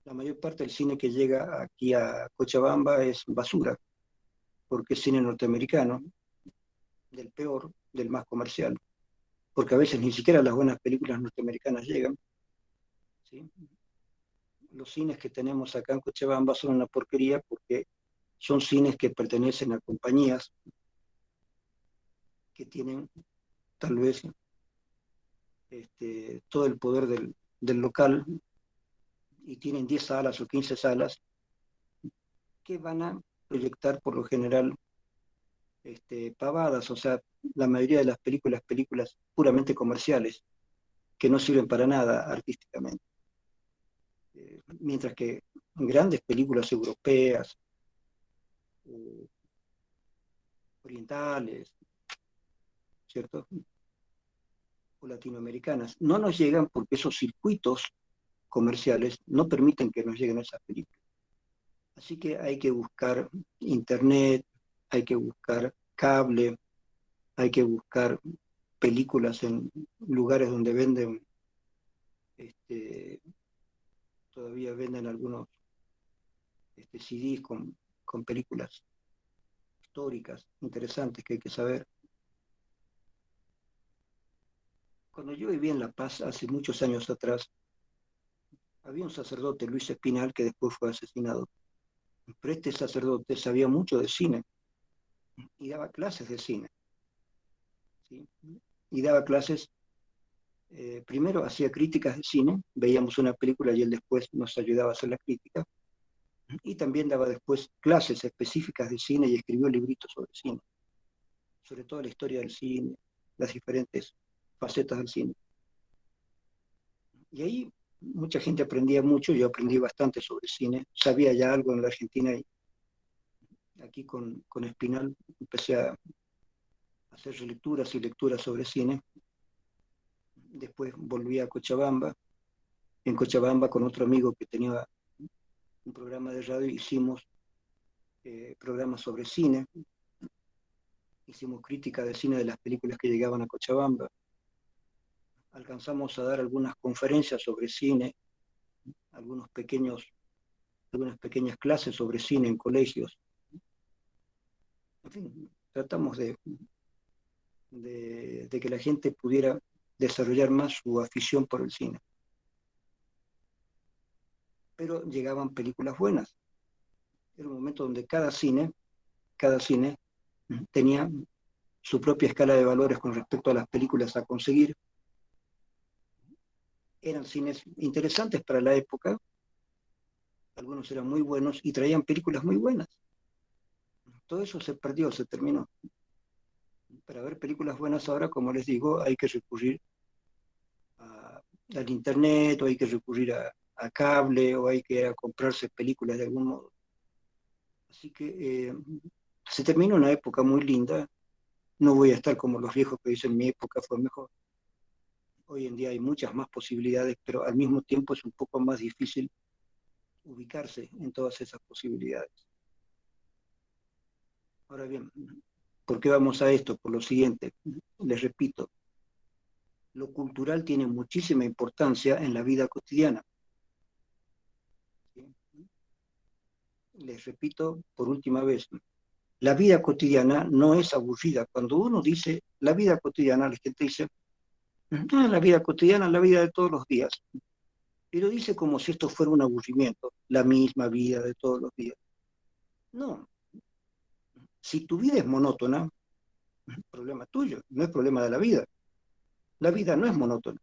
La mayor parte del cine que llega aquí a Cochabamba es basura, porque es cine norteamericano, del peor, del más comercial, porque a veces ni siquiera las buenas películas norteamericanas llegan, ¿sí? Los cines que tenemos acá en Cochabamba son una porquería porque son cines que pertenecen a compañías que tienen tal vez todo el poder del local y tienen 10 salas o 15 salas que van a proyectar por lo general pavadas, o sea, la mayoría de las películas puramente comerciales, que no sirven para nada artísticamente. Mientras que grandes películas europeas, orientales, ¿cierto? O latinoamericanas. No nos llegan porque esos circuitos comerciales no permiten que nos lleguen esas películas. Así que hay que buscar internet, hay que buscar cable, hay que buscar películas en lugares donde venden, todavía venden algunos CDs con películas históricas, interesantes que hay que saber. Cuando yo vivía en La Paz, hace muchos años atrás, había un sacerdote, Luis Espinal, que después fue asesinado. Pero este sacerdote sabía mucho de cine y daba clases de cine. ¿Sí? Y daba clases, primero hacía críticas de cine, veíamos una película y él después nos ayudaba a hacer la crítica, y también daba después clases específicas de cine y escribió libritos sobre cine, sobre toda la historia del cine, las diferentes facetas del cine. Y ahí mucha gente aprendía mucho, yo aprendí bastante sobre cine, sabía ya algo en la Argentina y aquí con Espinal empecé a hacer lecturas y lecturas sobre cine. Después volví a Cochabamba. En Cochabamba con otro amigo que tenía un programa de radio hicimos programas sobre cine, hicimos crítica de cine de las películas que llegaban a Cochabamba, alcanzamos a dar algunas conferencias sobre cine, algunas pequeñas clases sobre cine en colegios. En fin, tratamos de que la gente pudiera desarrollar más su afición por el cine. Pero llegaban películas buenas. Era un momento donde cada cine tenía su propia escala de valores con respecto a las películas a conseguir. Eran cines interesantes para la época, algunos eran muy buenos y traían películas muy buenas. Todo eso se perdió, se terminó. Para ver películas buenas ahora, como les digo, hay que recurrir al internet, o hay que recurrir a cable, o hay que ir a comprarse películas de algún modo. Así que se terminó una época muy linda. No voy a estar como los viejos que dicen mi época fue mejor. Hoy en día hay muchas más posibilidades, pero al mismo tiempo es un poco más difícil ubicarse en todas esas posibilidades. Ahora bien, ¿por qué vamos a esto? Por lo siguiente, les repito, lo cultural tiene muchísima importancia en la vida cotidiana. ¿Sí? Les repito por última vez, la vida cotidiana no es aburrida. Cuando uno dice la vida cotidiana, la gente dice, la vida cotidiana, la vida de todos los días. Y lo dice como si esto fuera un aburrimiento, la misma vida de todos los días. No, si tu vida es monótona, es problema tuyo, no es problema de la vida. La vida no es monótona.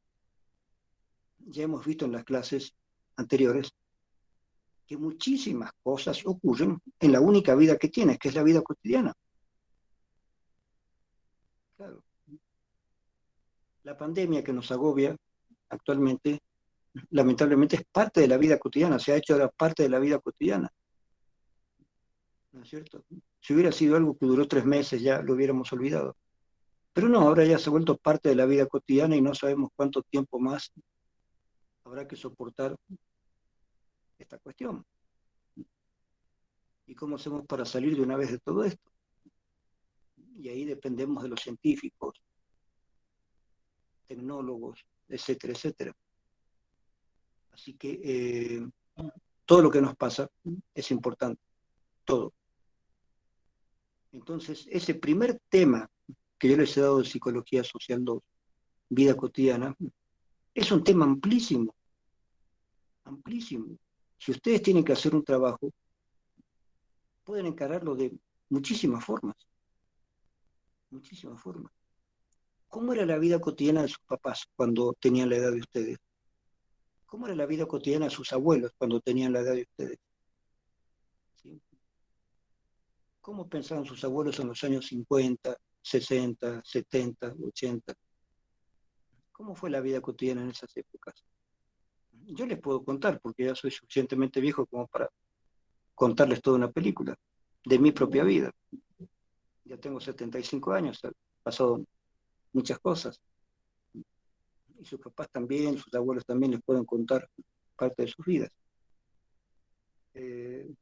Ya hemos visto en las clases anteriores que muchísimas cosas ocurren en la única vida que tienes, que es la vida cotidiana. Claro. La pandemia que nos agobia actualmente, lamentablemente es parte de la vida cotidiana, se ha hecho ahora parte de la vida cotidiana. ¿No es cierto? Si hubiera sido algo que duró 3 meses ya lo hubiéramos olvidado. Pero no, ahora ya se ha vuelto parte de la vida cotidiana y no sabemos cuánto tiempo más habrá que soportar esta cuestión. ¿Y cómo hacemos para salir de una vez de todo esto? Y ahí dependemos de los científicos, tecnólogos, etcétera, etcétera. Así que todo lo que nos pasa es importante, todo. Entonces, ese primer tema que yo les he dado de Psicología Social 2, vida cotidiana, es un tema amplísimo, amplísimo. Si ustedes tienen que hacer un trabajo, pueden encararlo de muchísimas formas, muchísimas formas. ¿Cómo era la vida cotidiana de sus papás cuando tenían la edad de ustedes? ¿Cómo era la vida cotidiana de sus abuelos cuando tenían la edad de ustedes? ¿Sí? ¿Cómo pensaban sus abuelos en los años 50, 60, 70, 80? ¿Cómo fue la vida cotidiana en esas épocas? Yo les puedo contar, porque ya soy suficientemente viejo como para contarles toda una película de mi propia vida. Ya tengo 75 años, han pasado muchas cosas. Y sus papás también, sus abuelos también les pueden contar parte de sus vidas. Eh,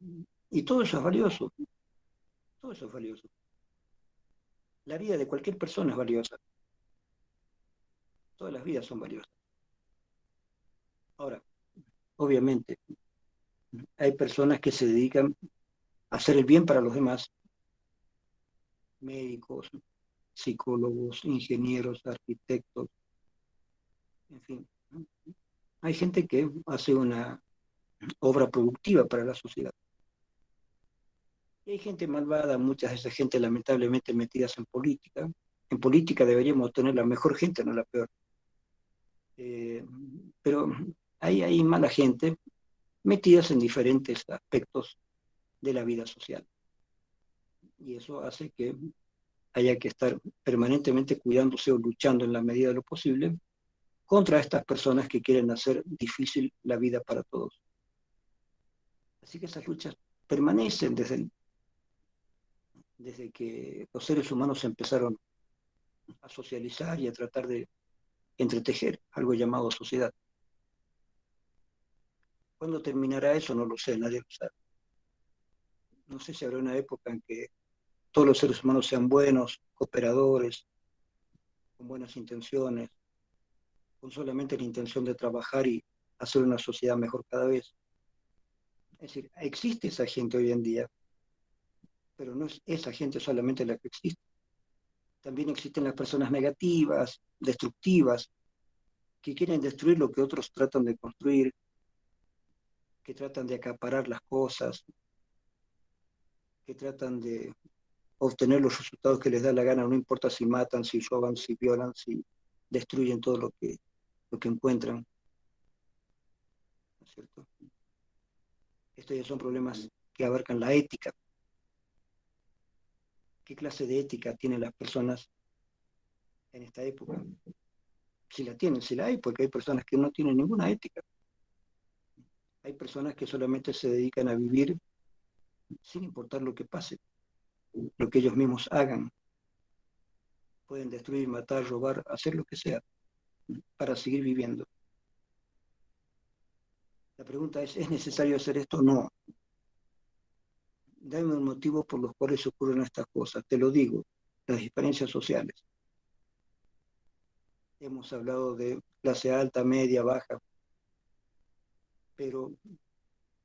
y todo eso es valioso, todo eso es valioso. La vida de cualquier persona es valiosa, todas las vidas son valiosas. Ahora, obviamente, hay personas que se dedican a hacer el bien para los demás, médicos, psicólogos, ingenieros, arquitectos, en fin. Hay gente que hace una obra productiva para la sociedad. Y hay gente malvada, muchas de esa gente lamentablemente metidas en política. En política deberíamos tener la mejor gente, no la peor. Eh, pero hay mala gente metidas en diferentes aspectos de la vida social. Y eso hace que haya que estar permanentemente cuidándose o luchando en la medida de lo posible contra estas personas que quieren hacer difícil la vida para todos. Así que esas luchas permanecen desde que los seres humanos empezaron a socializar y a tratar de entretejer algo llamado sociedad. ¿Cuándo terminará eso? No lo sé, nadie lo sabe. No sé si habrá una época en que todos los seres humanos sean buenos, cooperadores, con buenas intenciones, con solamente la intención de trabajar y hacer una sociedad mejor cada vez. Es decir, existe esa gente hoy en día, pero no es esa gente solamente la que existe. También existen las personas negativas, destructivas, que quieren destruir lo que otros tratan de construir, que tratan de acaparar las cosas, que tratan de obtener los resultados que les da la gana, no importa si matan, si roban, si violan, si destruyen todo lo que encuentran, ¿no es cierto? Estos ya son problemas que abarcan la ética. ¿Qué clase de ética tienen las personas en esta época? Si la tienen, si la hay, porque hay personas que no tienen ninguna ética. Hay personas que solamente se dedican a vivir sin importar lo que pase, lo que ellos mismos hagan. Pueden destruir, matar, robar, hacer lo que sea para seguir viviendo. La pregunta ¿es necesario hacer esto? No. Dame un motivo por los cuales ocurren estas cosas. Te lo digo, las diferencias sociales. Hemos hablado de clase alta, media, baja, pero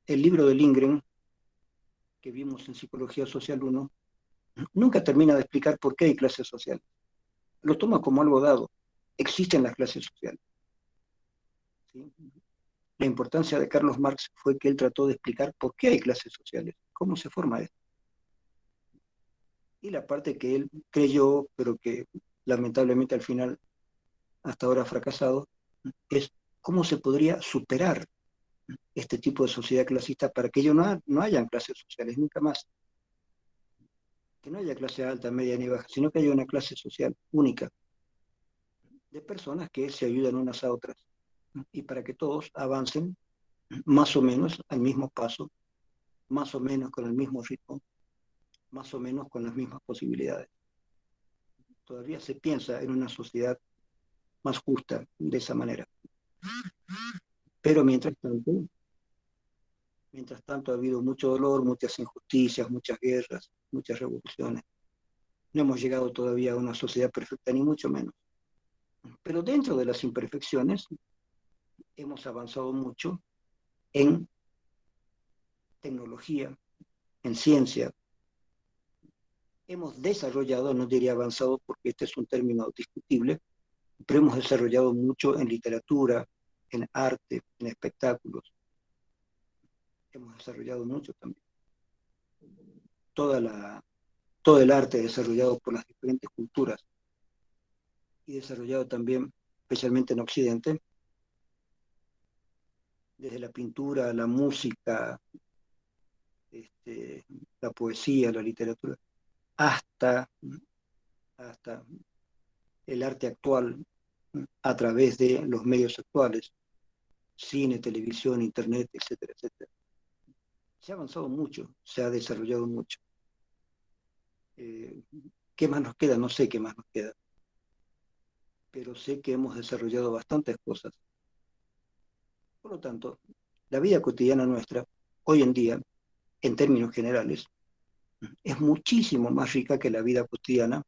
el libro de Lindgren, que vimos en Psicología Social 1, nunca termina de explicar por qué hay clases sociales. Lo toma como algo dado. Existen las clases sociales. ¿Sí? La importancia de Carlos Marx fue que él trató de explicar por qué hay clases sociales, cómo se forma esto. Y la parte que él creyó, pero que lamentablemente al final hasta ahora ha fracasado, es cómo se podría superar este tipo de sociedad clasista para que ellos no hayan clases sociales nunca más. Que no haya clase alta, media ni baja, sino que haya una clase social única de personas que se ayudan unas a otras y para que todos avancen más o menos al mismo paso, más o menos con el mismo ritmo, más o menos con las mismas posibilidades. Todavía se piensa en una sociedad más justa de esa manera. Pero mientras tanto ha habido mucho dolor, muchas injusticias, muchas guerras, muchas revoluciones. No hemos llegado todavía a una sociedad perfecta, ni mucho menos. Pero dentro de las imperfecciones hemos avanzado mucho en tecnología, en ciencia. Hemos desarrollado, no diría avanzado porque este es un término discutible, pero hemos desarrollado mucho en literatura, en arte, en espectáculos. Hemos desarrollado mucho también. Toda la, todo el arte desarrollado por las diferentes culturas y desarrollado también, especialmente en Occidente, desde la pintura, la música, la poesía, la literatura, hasta, hasta el arte actual a través de los medios actuales, cine, televisión, internet, etcétera, etcétera. Se ha avanzado mucho, se ha desarrollado mucho. Eh, ¿Qué más nos queda? No sé qué más nos queda, pero sé que hemos desarrollado bastantes cosas. Por lo tanto, la vida cotidiana nuestra, hoy en día, en términos generales, es muchísimo más rica que la vida cotidiana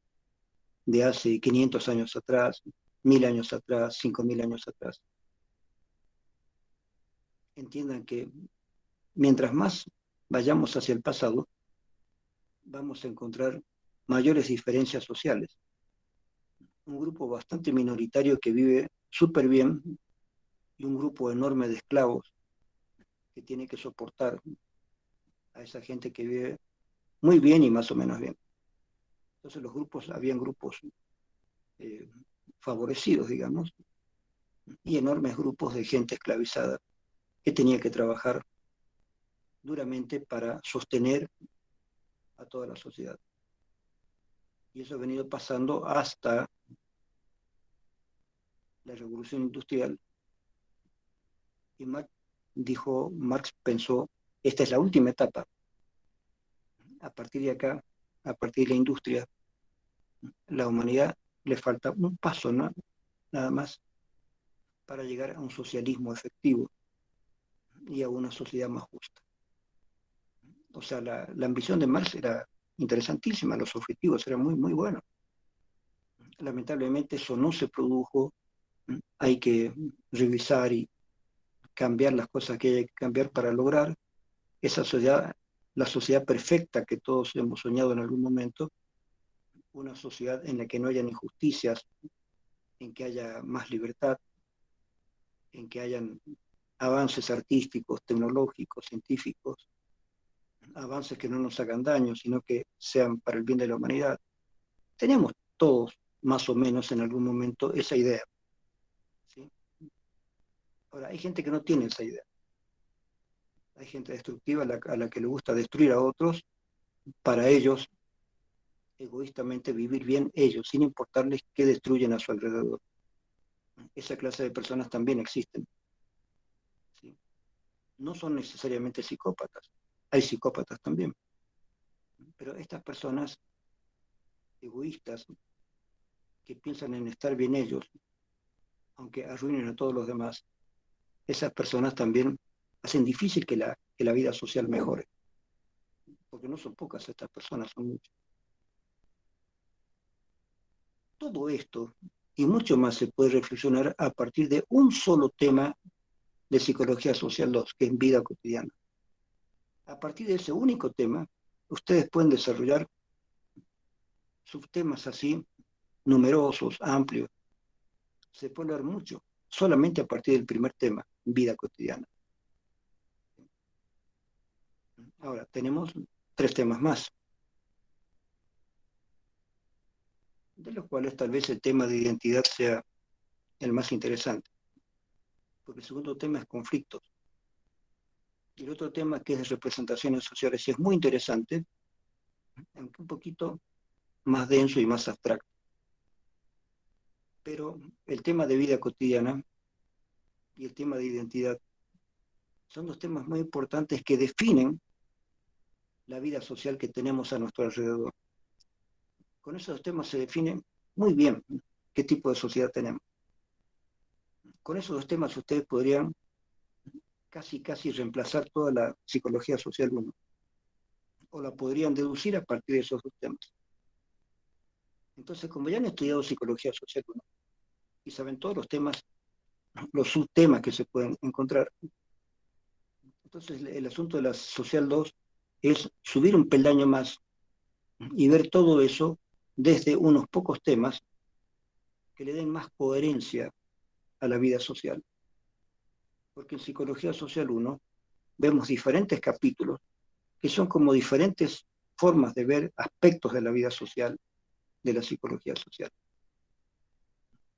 de hace 500 años atrás, 1000 años atrás, 5000 años atrás. Entiendan que mientras más vayamos hacia el pasado, vamos a encontrar mayores diferencias sociales. Un grupo bastante minoritario que vive súper bien y un grupo enorme de esclavos que tiene que soportar a esa gente que vive muy bien y más o menos bien. Entonces habían grupos eh, favorecidos, digamos, y enormes grupos de gente esclavizada que tenía que trabajar duramente para sostener a toda la sociedad. Y eso ha venido pasando hasta la revolución industrial. Y Marx pensó, esta es la última etapa. A partir de acá, a partir de la industria, la humanidad le falta un paso, ¿no? Nada más, para llegar a un socialismo efectivo y a una sociedad más justa. O sea, la ambición de Marx era interesantísima, los objetivos eran muy, muy buenos. Lamentablemente eso no se produjo, hay que revisar y cambiar las cosas que hay que cambiar para lograr esa sociedad, la sociedad perfecta que todos hemos soñado en algún momento, una sociedad en la que no hayan injusticias, en que haya más libertad, en que hayan avances artísticos, tecnológicos, científicos, avances que no nos hagan daño, sino que sean para el bien de la humanidad. Tenemos todos, más o menos, en algún momento esa idea, ¿sí? Ahora, hay gente que no tiene esa idea. Hay gente destructiva a la que le gusta destruir a otros, para ellos, egoístamente, vivir bien ellos, sin importarles qué destruyen a su alrededor. Esa clase de personas también existen, ¿sí? No son necesariamente psicópatas, hay psicópatas también, pero estas personas egoístas que piensan en estar bien ellos, aunque arruinen a todos los demás, esas personas también hacen difícil que la vida social mejore, porque no son pocas estas personas, son muchas. Todo esto y mucho más se puede reflexionar a partir de un solo tema de Psicología Social 2, que es vida cotidiana. A partir de ese único tema, ustedes pueden desarrollar subtemas así, numerosos, amplios. Se puede hablar mucho, solamente a partir del primer tema, vida cotidiana. Ahora, tenemos 3 temas más, de los cuales tal vez el tema de identidad sea el más interesante, porque el segundo tema es conflictos. Y el otro tema, que es representaciones sociales, es muy interesante, aunque un poquito más denso y más abstracto. Pero el tema de vida cotidiana y el tema de identidad son 2 temas muy importantes que definen la vida social que tenemos a nuestro alrededor. Con esos 2 temas se define muy bien qué tipo de sociedad tenemos. Con esos 2 temas ustedes podrían casi reemplazar toda la psicología social 1, o la podrían deducir a partir de esos 2 temas. Entonces, como ya han estudiado psicología social 1 y saben todos los temas, los subtemas que se pueden encontrar, entonces el asunto de la social 2 es subir un peldaño más y ver todo eso desde unos pocos temas que le den más coherencia a la vida social. Porque en Psicología Social 1 vemos diferentes capítulos que son como diferentes formas de ver aspectos de la vida social, de la psicología social.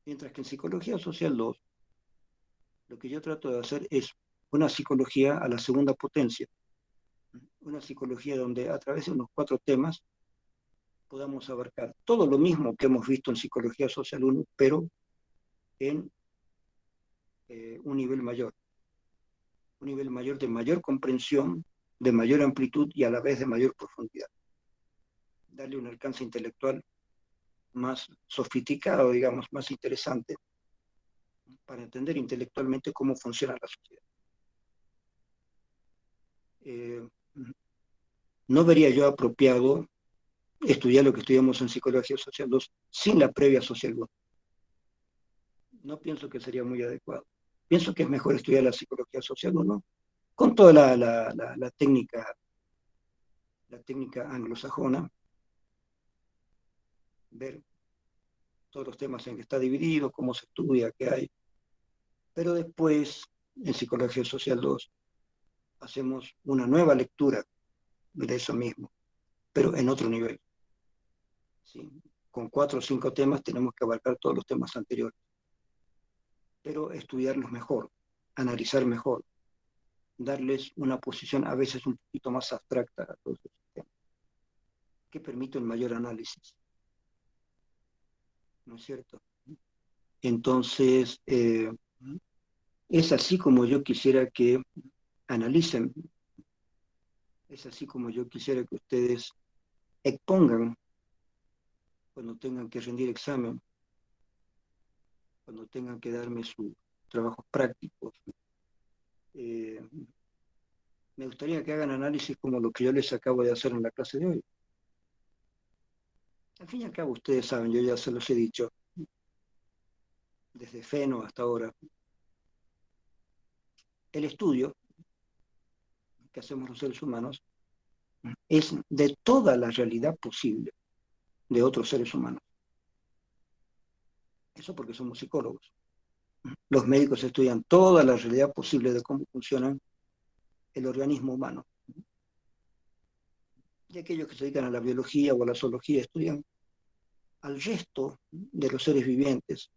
Mientras que en Psicología Social 2, lo que yo trato de hacer es una psicología a la segunda potencia, una psicología donde a través de unos 4 temas podamos abarcar todo lo mismo que hemos visto en Psicología Social 1, pero en un nivel mayor de mayor comprensión, de mayor amplitud y a la vez de mayor profundidad. darle un alcance intelectual más sofisticado, digamos, más interesante, para entender intelectualmente cómo funciona la sociedad. No vería yo apropiado estudiar lo que estudiamos en Psicología Social 2 sin la previa Social 1. No pienso que sería muy adecuado. Pienso que es mejor estudiar la Psicología Social 1 con toda la técnica anglosajona, ver todos los temas en que está dividido, cómo se estudia, qué hay. Pero después, en Psicología Social 2, hacemos una nueva lectura de eso mismo, pero en otro nivel. ¿Sí? Con 4 o 5 temas tenemos que abarcar todos los temas anteriores, pero estudiarlos mejor, analizar mejor, darles una posición a veces un poquito más abstracta a todos esos temas, que permite un mayor análisis. ¿No es cierto? Entonces, es así como yo quisiera que analicen, es así como yo quisiera que ustedes expongan cuando tengan que rendir examen, cuando tengan que darme sus trabajos prácticos. Me gustaría que hagan análisis como lo que yo les acabo de hacer en la clase de hoy. Al fin y al cabo, ustedes saben, yo ya se los he dicho, desde Feno hasta ahora, el estudio que hacemos los seres humanos es de toda la realidad posible de otros seres humanos. Eso porque somos psicólogos. Los médicos estudian toda la realidad posible de cómo funciona el organismo humano. Y aquellos que se dedican a la biología o a la zoología estudian al resto de los seres vivientes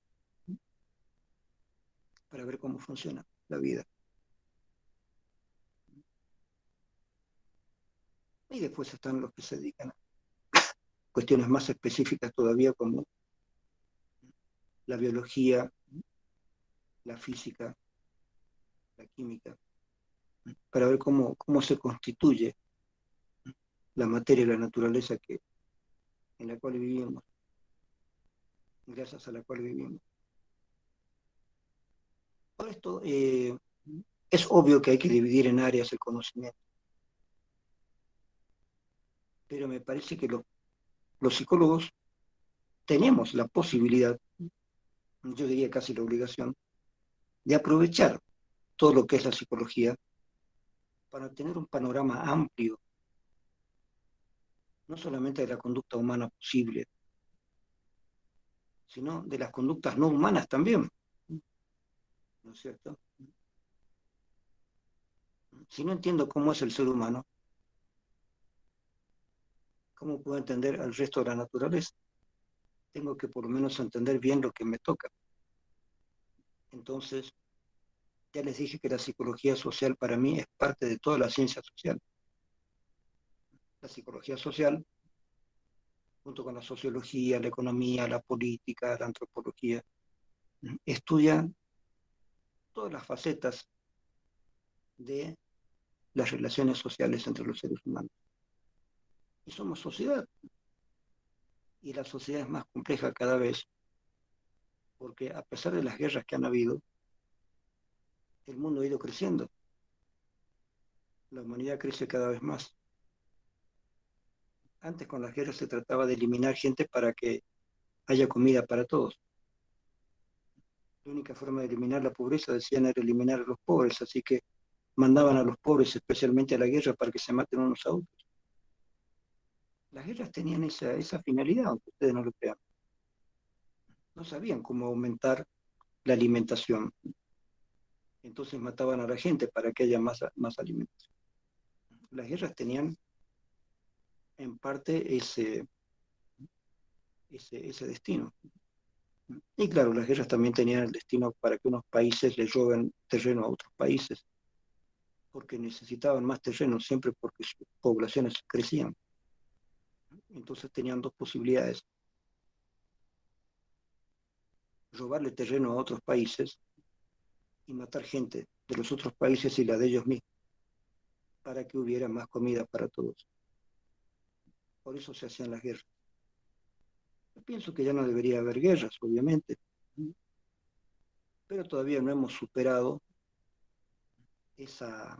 para ver cómo funciona la vida. Y después están los que se dedican a cuestiones más específicas todavía, como la biología, la física, la química, para ver cómo se constituye la materia y la naturaleza en la cual vivimos, gracias a la cual vivimos. Por esto, es obvio que hay que dividir en áreas el conocimiento, pero me parece que los psicólogos tenemos la posibilidad, yo diría casi la obligación, de aprovechar todo lo que es la psicología para tener un panorama amplio, no solamente de la conducta humana posible, sino de las conductas no humanas también, ¿no es cierto? Si no entiendo cómo es el ser humano, ¿cómo puedo entender al resto de la naturaleza? Tengo que por lo menos entender bien lo que me toca. Entonces, ya les dije que la psicología social para mí es parte de toda la ciencia social. La psicología social, junto con la sociología, la economía, la política, la antropología, estudia todas las facetas de las relaciones sociales entre los seres humanos. Y somos sociedad. Y la sociedad es más compleja cada vez, porque a pesar de las guerras que han habido, el mundo ha ido creciendo. La humanidad crece cada vez más. Antes con las guerras se trataba de eliminar gente para que haya comida para todos. La única forma de eliminar la pobreza, decían, era eliminar a los pobres, así que mandaban a los pobres especialmente a la guerra para que se maten unos a otros. Las guerras tenían esa finalidad, aunque ustedes no lo crean. No sabían cómo aumentar la alimentación. Entonces mataban a la gente para que haya más alimentos. Las guerras tenían en parte ese destino. Y claro, las guerras también tenían el destino para que unos países le roben terreno a otros países, porque necesitaban más terreno siempre porque sus poblaciones crecían. Entonces tenían dos posibilidades: robarle terreno a otros países y matar gente de los otros países y la de ellos mismos, para que hubiera más comida para todos. Por eso se hacían las guerras. Yo pienso que ya no debería haber guerras, obviamente, pero todavía no hemos superado esa,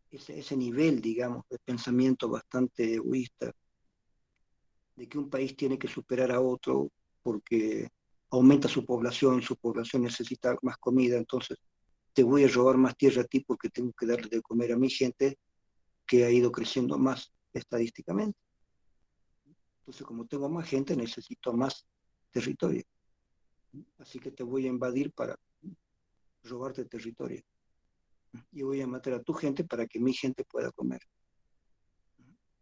ese nivel, digamos, de pensamiento bastante egoísta, de que un país tiene que superar a otro porque aumenta su población necesita más comida, entonces te voy a robar más tierra a ti porque tengo que darle de comer a mi gente que ha ido creciendo más estadísticamente. Entonces, como tengo más gente, necesito más territorio. Así que te voy a invadir para robarte territorio. Y voy a matar a tu gente para que mi gente pueda comer.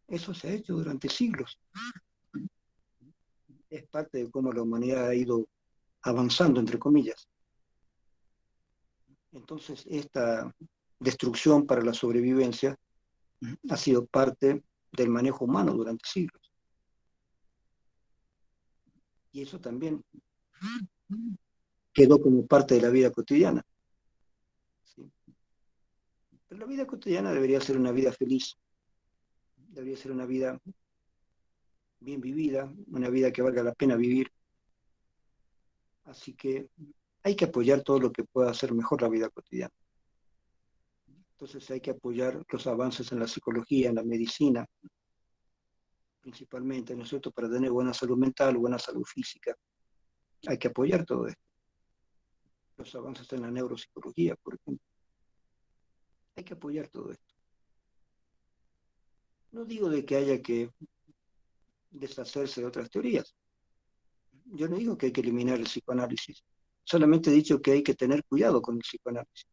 Eso se ha hecho durante siglos. Es parte de cómo la humanidad ha ido avanzando, entre comillas. Entonces, esta destrucción para la sobrevivencia ha sido parte del manejo humano durante siglos. Y eso también quedó como parte de la vida cotidiana. ¿Sí? Pero la vida cotidiana debería ser una vida feliz, debería ser una vida bien vivida, una vida que valga la pena vivir. Así que hay que apoyar todo lo que pueda hacer mejor la vida cotidiana. Entonces hay que apoyar los avances en la psicología, en la medicina, principalmente, ¿no es cierto?, para tener buena salud mental, buena salud física. Hay que apoyar todo esto. Los avances en la neuropsicología, por ejemplo. Hay que apoyar todo esto. No digo de que haya que deshacerse de otras teorías. Yo no digo que hay que eliminar el psicoanálisis. Solamente he dicho que hay que tener cuidado con el psicoanálisis.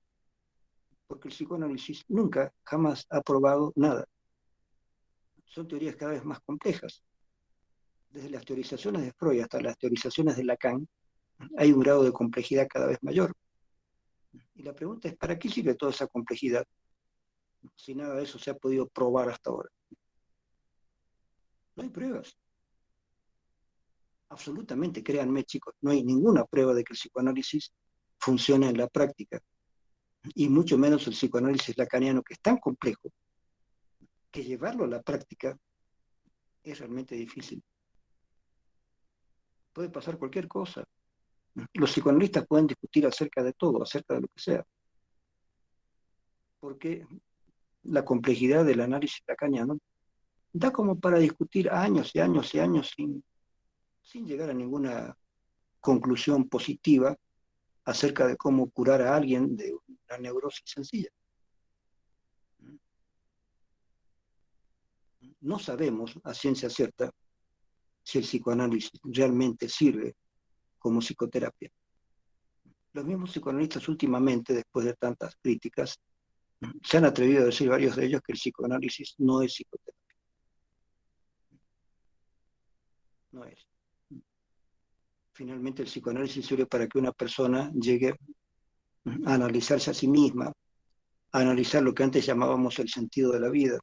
Porque el psicoanálisis nunca, jamás ha probado nada. Son teorías cada vez más complejas. Desde las teorizaciones de Freud hasta las teorizaciones de Lacan, hay un grado de complejidad cada vez mayor. Y la pregunta es, ¿para qué sirve toda esa complejidad si nada de eso se ha podido probar hasta ahora? No hay pruebas. Absolutamente, créanme, chicos, no hay ninguna prueba de que el psicoanálisis funcione en la práctica, y mucho menos el psicoanálisis lacaniano, que es tan complejo que llevarlo a la práctica es realmente difícil. Puede pasar cualquier cosa. Los psicoanalistas pueden discutir acerca de todo, acerca de lo que sea, porque la complejidad del análisis lacaniano da como para discutir años y años y años sin llegar a ninguna conclusión positiva acerca de cómo curar a alguien de una neurosis sencilla. No sabemos a ciencia cierta si el psicoanálisis realmente sirve como psicoterapia. Los mismos psicoanalistas últimamente, después de tantas críticas, se han atrevido a decir varios de ellos que el psicoanálisis no es psicoterapia. No es. Finalmente el psicoanálisis sirve para que una persona llegue a analizarse a sí misma, a analizar lo que antes llamábamos el sentido de la vida.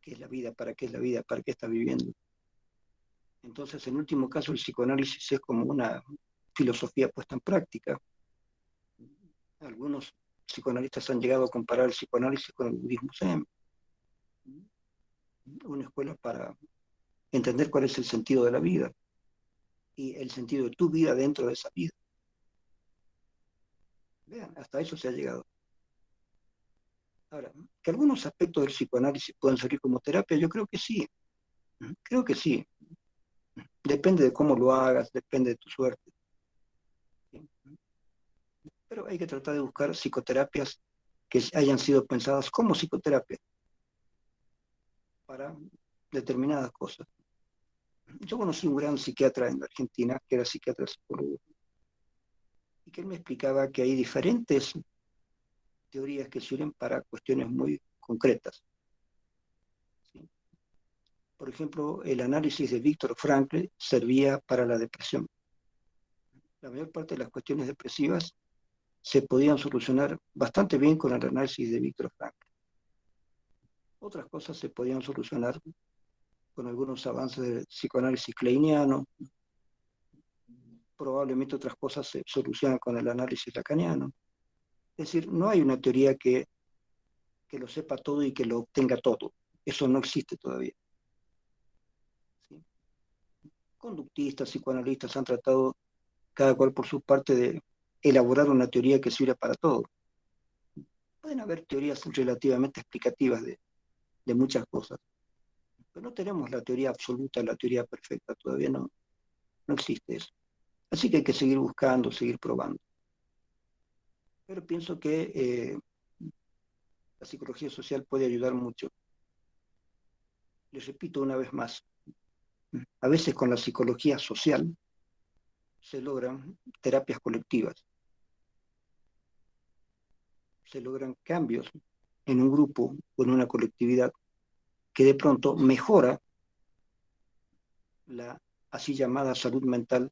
¿Qué es la vida? ¿Para qué es la vida? ¿Para qué está viviendo? Entonces, en último caso, el psicoanálisis es como una filosofía puesta en práctica. Algunos psicoanalistas han llegado a comparar el psicoanálisis con el budismo zen, una escuela para entender cuál es el sentido de la vida y el sentido de tu vida dentro de esa vida. Vean, hasta eso se ha llegado. Ahora, que algunos aspectos del psicoanálisis pueden servir como terapia, yo creo que sí. Creo que sí. Depende de cómo lo hagas, depende de tu suerte. Pero hay que tratar de buscar psicoterapias que hayan sido pensadas como psicoterapia para determinadas cosas. Yo conocí un gran psiquiatra en Argentina, que era psiquiatra psicólogo, y que él me explicaba que hay diferentes teorías que sirven para cuestiones muy concretas. ¿Sí? Por ejemplo, el análisis de Viktor Frankl servía para la depresión. La mayor parte de las cuestiones depresivas se podían solucionar bastante bien con el análisis de Viktor Frankl. Otras cosas se podían solucionar con algunos avances del psicoanálisis kleiniano. Probablemente otras cosas se solucionan con el análisis lacaniano. Es decir, no hay una teoría que lo sepa todo y que lo obtenga todo. Eso no existe todavía. ¿Sí? Conductistas, psicoanalistas han tratado, cada cual por su parte, de elaborar una teoría que sirva para todo. Pueden haber teorías relativamente explicativas de muchas cosas, pero no tenemos la teoría absoluta, la teoría perfecta, todavía no existe eso. Así que hay que seguir buscando, seguir probando. Pero pienso que la psicología social puede ayudar mucho. Les repito una vez más, a veces con la psicología social se logran terapias colectivas, se logran cambios en un grupo o en una colectividad que de pronto mejora la así llamada salud mental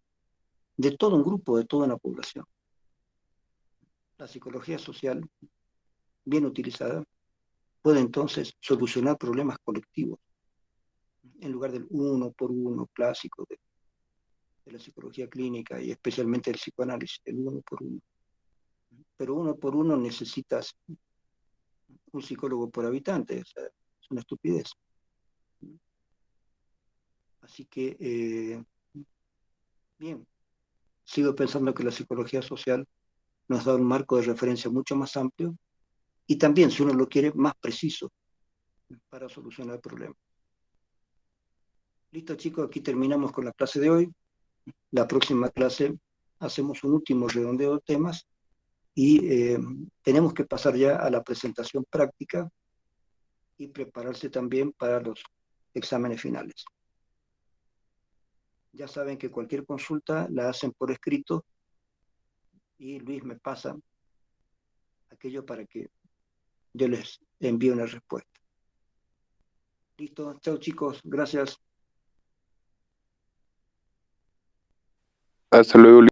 de todo un grupo, de toda una población. La psicología social, bien utilizada, puede entonces solucionar problemas colectivos, en lugar del uno por uno clásico de la psicología clínica y especialmente del psicoanálisis, el uno por uno. Pero uno por uno necesitas un psicólogo por habitante, o sea, es una estupidez. Así que, bien, sigo pensando que la psicología social nos da un marco de referencia mucho más amplio y también, si uno lo quiere, más preciso para solucionar problemas. Listo, chicos, aquí terminamos con la clase de hoy. La próxima clase hacemos un último redondeo de temas y tenemos que pasar ya a la presentación práctica y prepararse también para los exámenes finales. Ya saben que cualquier consulta la hacen por escrito y Luis me pasa aquello para que yo les envíe una respuesta. Listo, chao chicos, gracias. Hasta luego.